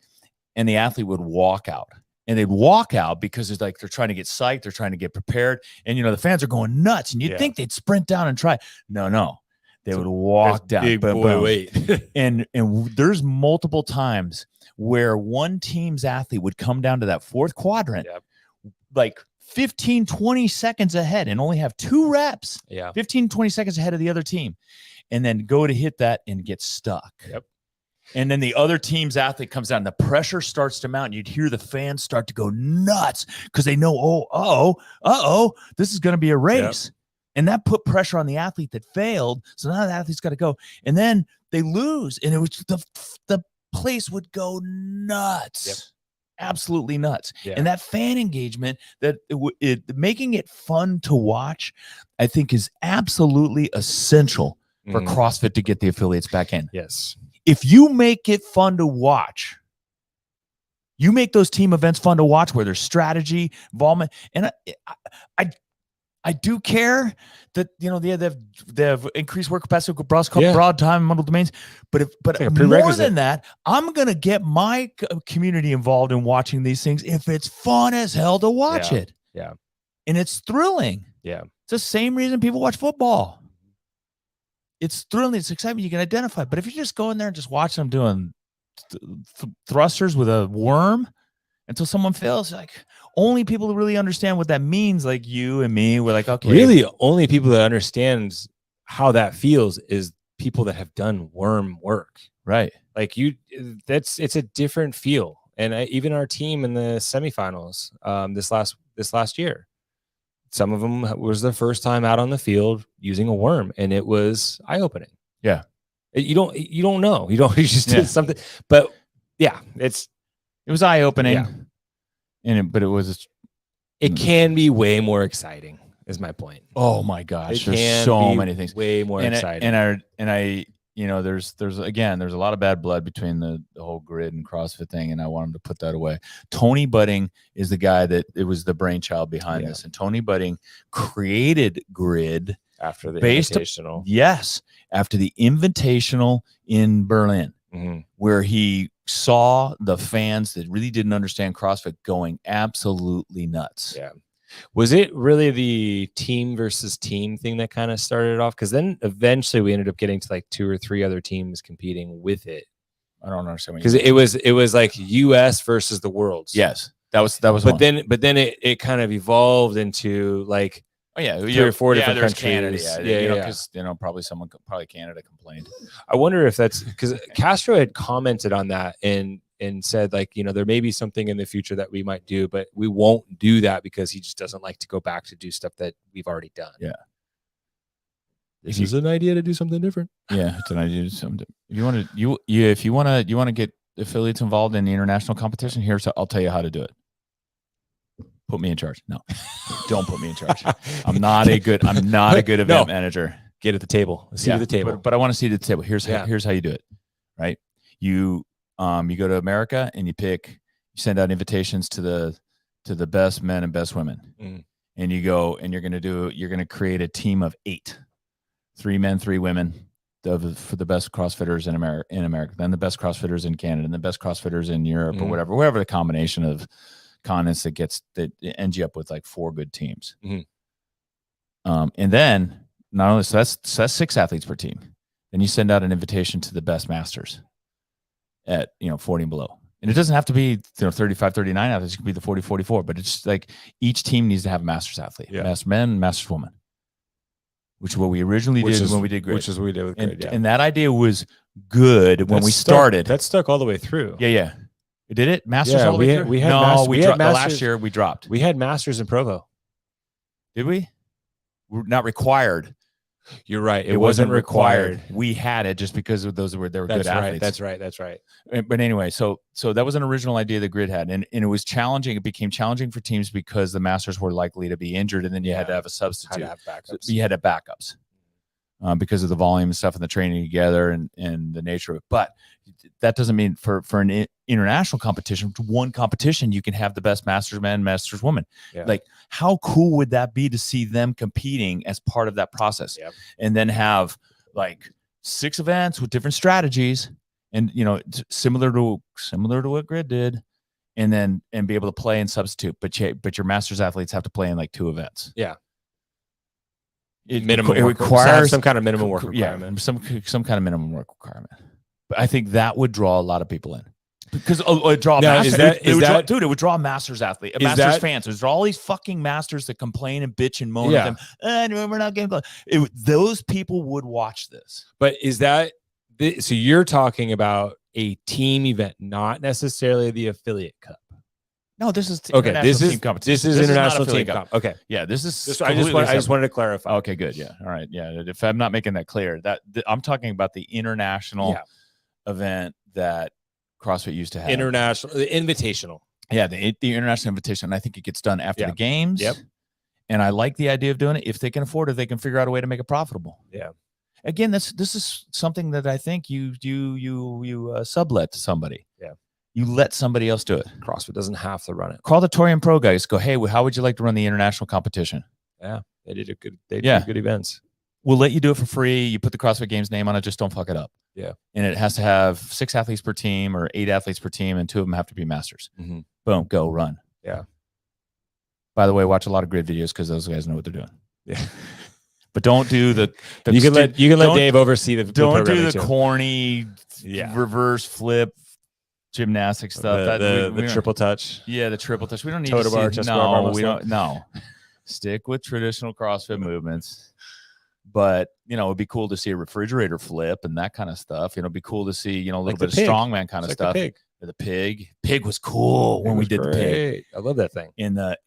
And the athlete would walk out. And they'd walk out because it's like they're trying to get psyched, they're trying to get prepared. And the fans are going nuts. And you'd think they'd sprint down and try. No. They would walk down. Big boom, boy boom. weight. and there's multiple times where one team's athlete would come down to that fourth quadrant, like 15, 20 seconds ahead and only have 2 reps. 15, 20 seconds ahead of the other team. And then go to hit that and get stuck. And then the other team's athlete comes down and the pressure starts to mount. And you'd hear the fans start to go nuts because they know, this is going to be a race. And that put pressure on the athlete that failed. So now the athlete's got to go. And then they lose. And it was the place would go nuts. Absolutely nuts. And that fan engagement, that making it fun to watch, I think is absolutely essential for CrossFit to get the affiliates back in. If you make it fun to watch, you make those team events fun to watch where there's strategy, involvement. And I do care that, you know, they have increased work capacity, broad time, model domains. But more than that, I'm going to get my community involved in watching these things if it's fun as hell to watch it. And it's thrilling. It's the same reason people watch football. It's thrilling. It's exciting. You can identify. But if you just go in there and just watch them doing thrusters with a worm until someone fails, like, only people who really understand what that means, like you and me, we're like, okay. Really, only people that understand how that feels is people that have done worm work. Right. Like it's a different feel. And even our team in the semifinals this last year, some of them was their first time out on the field using a worm, and it was eye-opening. You don't know. You just did something. But it was eye-opening. But it can be way more exciting, is my point. Oh my gosh, there's so many things way more exciting. And I you know, there's a lot of bad blood between the whole grid and CrossFit thing, and I want him to put that away. Tony Budding is the guy that it was the brainchild behind this, and Tony Budding created grid after the Invitational. After the Invitational in Berlin, where he saw the fans that really didn't understand CrossFit going absolutely nuts. Was it really the team versus team thing that kind of started it off? Because then eventually we ended up getting to like 2 or 3 other teams competing with it. I don't understand. Because it was like US versus the worlds. Yes, that was. But then it kind of evolved into like 3 or 4 different countries. Canada, because probably Canada complained. I wonder if that's because Castro had commented on that and said, like, there may be something in the future that we might do, but we won't do that because he just doesn't like to go back to do stuff that we've already done. This is an idea to do something different. It's an idea to do something different. If you want to get affiliates involved in the international competition, I'll tell you how to do it. Put me in charge. No, don't put me in charge. I'm not a good event manager. Get at the table. See at the table. But I want to see at the table. Here's how you do it. Right. You go to America and you send out invitations to the best men and best women. And you go and you're going to create a team of 8, 3 men, 3 women for the best CrossFitters in America, then the best CrossFitters in Canada, and the best CrossFitters in Europe, or wherever the combination of continents that ends you up with like 4 good teams. And then not only, so that's 6 athletes per team. Then you send out an invitation to the best masters at 40 and below. And it doesn't have to be 35, 39 athletes. It could be the 40, 44. But it's like each team needs to have a masters athlete, master men, masters woman, which is what we originally did when we did grid. Which is what we did with grid. And that idea was good when we started. That stuck all the way through. Yeah. Did it? Masters all the way through? We had last year we dropped. We had masters in Provo. Did we? We're not required. You're right. It wasn't required. We had it just because of they were good athletes. That's right. But anyway, so that was an original idea the grid had, and it was challenging. It became challenging for teams because the masters were likely to be injured, and then you had to have a substitute. Had to have backups. So you had to have backups because of the volume and stuff and the training together and the nature of it. But that doesn't mean for an international competition, one competition, you can have the best masters man, masters woman. Like, how cool would that be to see them competing as part of that process? And then have like 6 events with different strategies, and similar to what grid did, and be able to play and substitute. But your masters athletes have to play in like 2 events. minimum it work, requires some kind of minimum work requirement. Yeah, some kind of minimum work requirement. But I think that would draw a lot of people in. Because it would draw Now, dude, it would draw a Masters athlete, Masters fans. There's all these fucking Masters that complain and bitch and moan at them. We're not getting close. Those people would watch this. But is that so? You're talking about a team event, not necessarily the affiliate cup. No, this is okay. Team competition. This is international team cup. Okay, yeah, this is. I just wanted to clarify. Okay, good. Yeah, all right. Yeah, if I'm not making that clear, I'm talking about the international event that CrossFit used to have. The invitational. Yeah, the international invitation. I think it gets done after the games. Yep. And I like the idea of doing it if they can afford it. They can figure out a way to make it profitable. Yeah. Again, this is something that I think you sublet to somebody. Yeah. You let somebody else do it. CrossFit doesn't have to run it. Call the Torian Pro guys. Go, hey, how would you like to run the international competition? Yeah, they did good events. We'll let you do it for free. You put the CrossFit Games name on it. Just don't fuck it up. Yeah. And it has to have 6 athletes per team or 8 athletes per team, and 2 of them have to be masters. Mm-hmm. Boom, go run. Yeah. By the way, watch a lot of grid videos because those guys know what they're doing. Yeah. But don't do the you can let Dave oversee the don't do the too. corny reverse flip gymnastic stuff. The triple touch. Yeah, the triple touch. We don't need toe to bar, see, chest bar, no, we don't. No, stick with traditional CrossFit movements. But it'd be cool to see a refrigerator flip and that kind of stuff. It'd be cool to see a little bit of strongman kind of stuff. The pig was cool when we did the pig. I love that thing. In the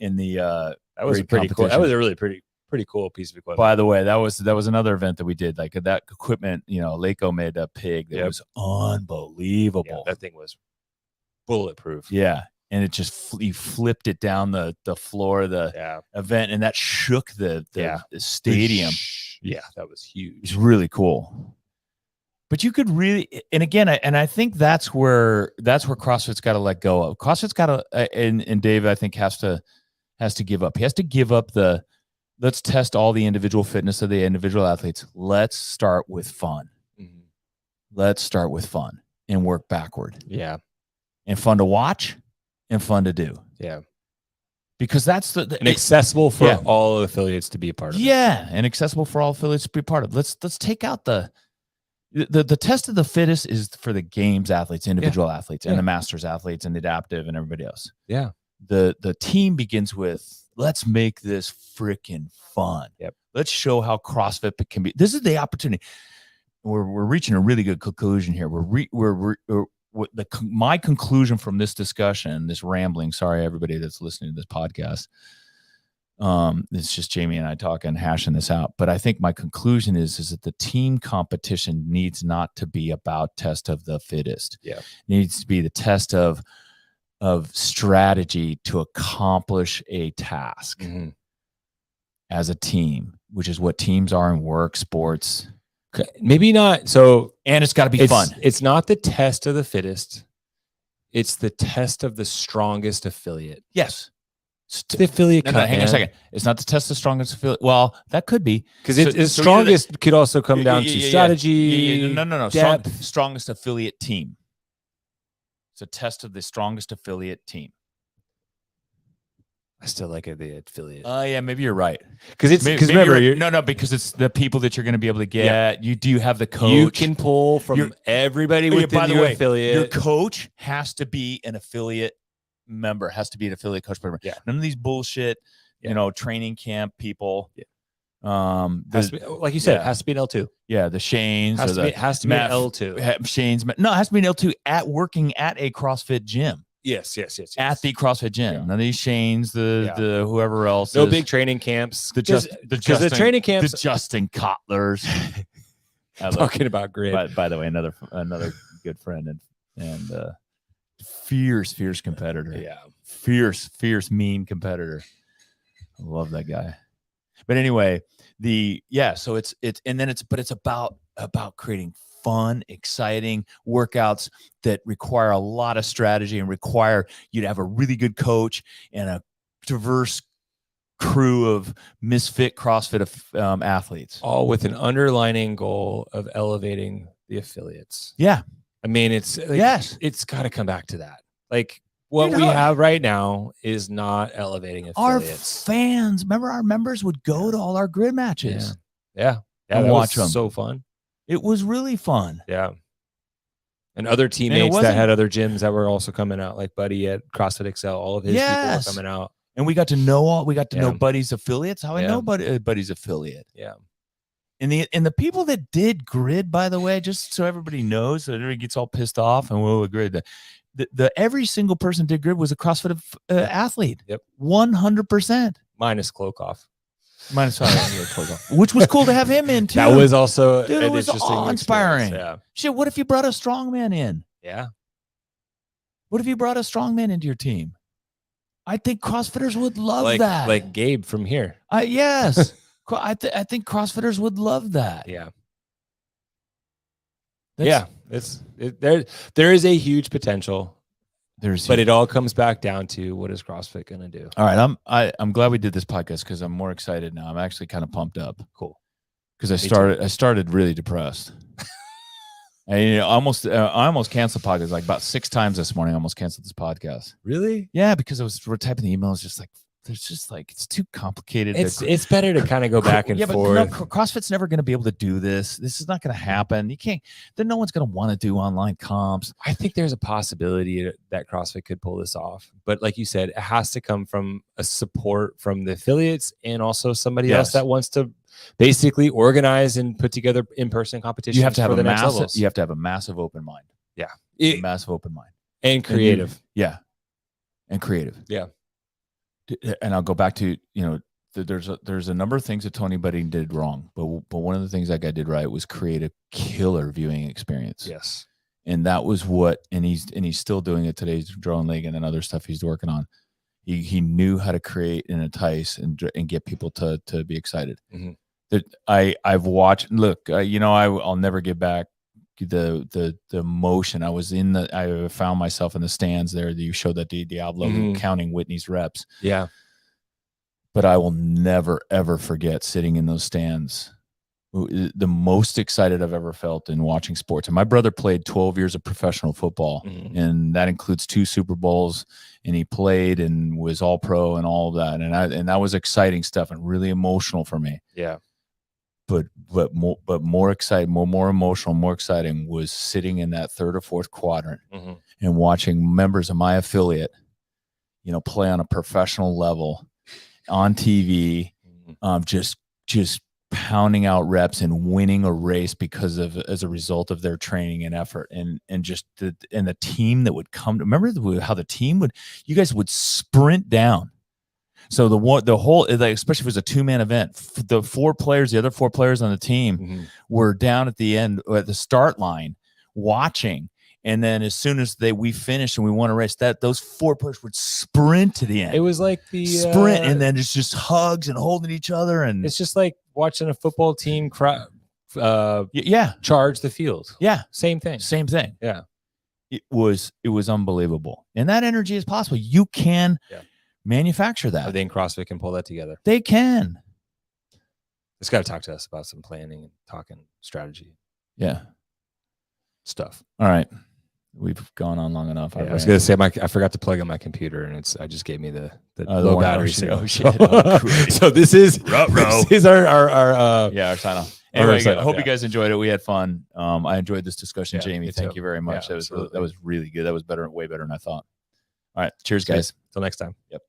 that was pretty cool. That was a really pretty cool piece of equipment. By the way, that was another event that we did. Like that equipment, Leiko made a pig that was unbelievable. Yeah, that thing was bulletproof. Yeah. And it just he flipped it down the floor of the event, and that shook the stadium. Yeah, that was huge. It's really cool. But you could really, and again, I think that's where CrossFit's got to let go of. CrossFit's got to, and Dave, I think has to give up. He has to give up the let's test all the individual fitness of the individual athletes. Let's start with fun. Mm-hmm. Let's start with fun and work backward. Yeah, and fun to watch. And fun to do. Yeah. Because that's and accessible for all affiliates to be a part of. Yeah. And accessible for all affiliates to be a part of. Let's take out the test of the fittest is for the games athletes, individual athletes, and the masters athletes and the adaptive and everybody else. Yeah. The team begins with let's make this freaking fun. Yep. Let's show how CrossFit can be. This is the opportunity. We're reaching a really good conclusion here. My conclusion from this discussion, this rambling, sorry everybody that's listening to this podcast, it's just Jamie and I talking, hashing this out. But I think my conclusion is that the team competition needs not to be about test of the fittest. Yeah, it needs to be the test of strategy to accomplish a task as a team, which is what teams are in work, sports. Maybe not. So, and it's got to be fun. It's not the test of the fittest. It's the test of the strongest affiliate. Yes. The affiliate. No, hang on a second. It's not the test of the strongest affiliate. Well, that could be because it's strongest could also come down to strategy. No. Strongest affiliate team. It's a test of the strongest affiliate team. I still like the affiliate. Yeah, maybe you're right. Because remember, no, because it's the people that you're going to be able to get. Yeah. You do have the coach. You can pull from everybody within your affiliate. Your coach has to be an affiliate member. Has to be an affiliate coach member. Yeah. None of these bullshit, training camp people. Yeah. Has to be, like you said, it has to be an L2. Yeah, the Shanes has to be an L2. Shanes. No, it has to be an L2 working at a CrossFit gym. Yes. At the CrossFit gym. None of these Shanes, the whoever else. No big training camps. Because the training camps. The Justin Kotlers. Talking about grid. By the way, another good friend and fierce competitor. Yeah. Fierce, mean competitor. I love that guy. But anyway, so it's about creating fun, exciting workouts that require a lot of strategy and require you to have a really good coach and a diverse crew of misfit CrossFit athletes. All with an underlining goal of elevating the affiliates. Yeah. I mean, it's it's got to come back to that. Like what we have right now is not elevating affiliates. Our fans, remember our members would go to all our grid matches. Yeah. And That watch was 'em. so fun. It was really fun. Yeah. And other teammates that wasn't- had other gyms that were also coming out, like Buddy at CrossFit Excel, all of his people were Yes. coming out. And we got to know Yeah. Buddy's affiliates. How I Yeah. know Buddy's affiliate. Yeah. And the people that did grid, by the way, just so everybody knows, so everybody gets all pissed off and we'll grid. The every single person did grid was a CrossFit athlete. Yep. 100%. Minus Klokoff. Minus which was cool to have him in too. That was also Dude, an it was interesting awe-inspiring. experience. Shit, what if you brought a strongman in? Yeah. What if you brought a strongman into your team? I think CrossFitters would love Like, that. like Gabe from here. Yes. I think CrossFitters would love that. Yeah. That's- There is a huge potential, There's but it all comes back down to what is CrossFit going to do? all right. I'm glad we did this podcast because I'm more excited now. I'm actually kind of pumped up. Cool. Because I started really depressed. I almost canceled podcasts like about 6 times this morning. I almost canceled this podcast. Really? Yeah, because we're typing the emails just like there's just like it's too complicated. It's better to kind of go back and forth. But no, CrossFit's never going to be able to do this. This is not going to happen. You can't. Then no one's going to want to do online comps. I think there's a possibility that CrossFit could pull this off, but like you said, it has to come from a support from the affiliates and also somebody else that wants to basically organize and put together in-person competitions. You have to have for the next massive. levels. You have to have a massive open mind. Yeah, Massive open mind and creative. And creative. Yeah. And I'll go back to there's a number of things that Tony Budding did wrong, but one of the things that guy did right was create a killer viewing experience. Yes. And that was and he's still doing it today. He's drawing league and then other stuff he's working on. He knew how to create and entice and get people to be excited. Mm-hmm. That I've watched. Look, I'll never get back the emotion. I found myself in the stands there. You showed that Diablo counting Whitney's reps. Yeah. But I will never ever forget sitting in those stands. The most excited I've ever felt in watching sports. And my brother played 12 years of professional football, and that includes 2 Super Bowls. And he played and was all pro and all of that. And that was exciting stuff and really emotional for me. Yeah. But more exciting, more emotional, more exciting was sitting in that 3rd or 4th quadrant and watching members of my affiliate, play on a professional level on TV, just pounding out reps and winning a race as a result of their training and effort and the team that would come. Remember how the team you guys would sprint down. So the whole, especially if it was a 2-man event, the other 4 players on the team were down at the end at the start line watching. And then as soon as we finished and we won a race, those 4 players would sprint to the end. It was like the sprint, and then it's just hugs and holding each other, and it's just like watching a football team charge the field. Yeah, same thing. Yeah, it was unbelievable, and that energy is possible. You can manufacture that. I think CrossFit can pull that together. They can. It's got to talk to us about some planning and talking strategy. Yeah, stuff. All right. We've gone on long enough. I was gonna say I forgot to plug in my computer, and I just gave me the low battery signal. Oh shit! Oh, so this is our sign off. Anyway, I hope you guys enjoyed it. We had fun. I enjoyed this discussion, Jamie. Thank you very much. That was really good. That was better, way better than I thought. All right, cheers, guys. Till next time. Yep.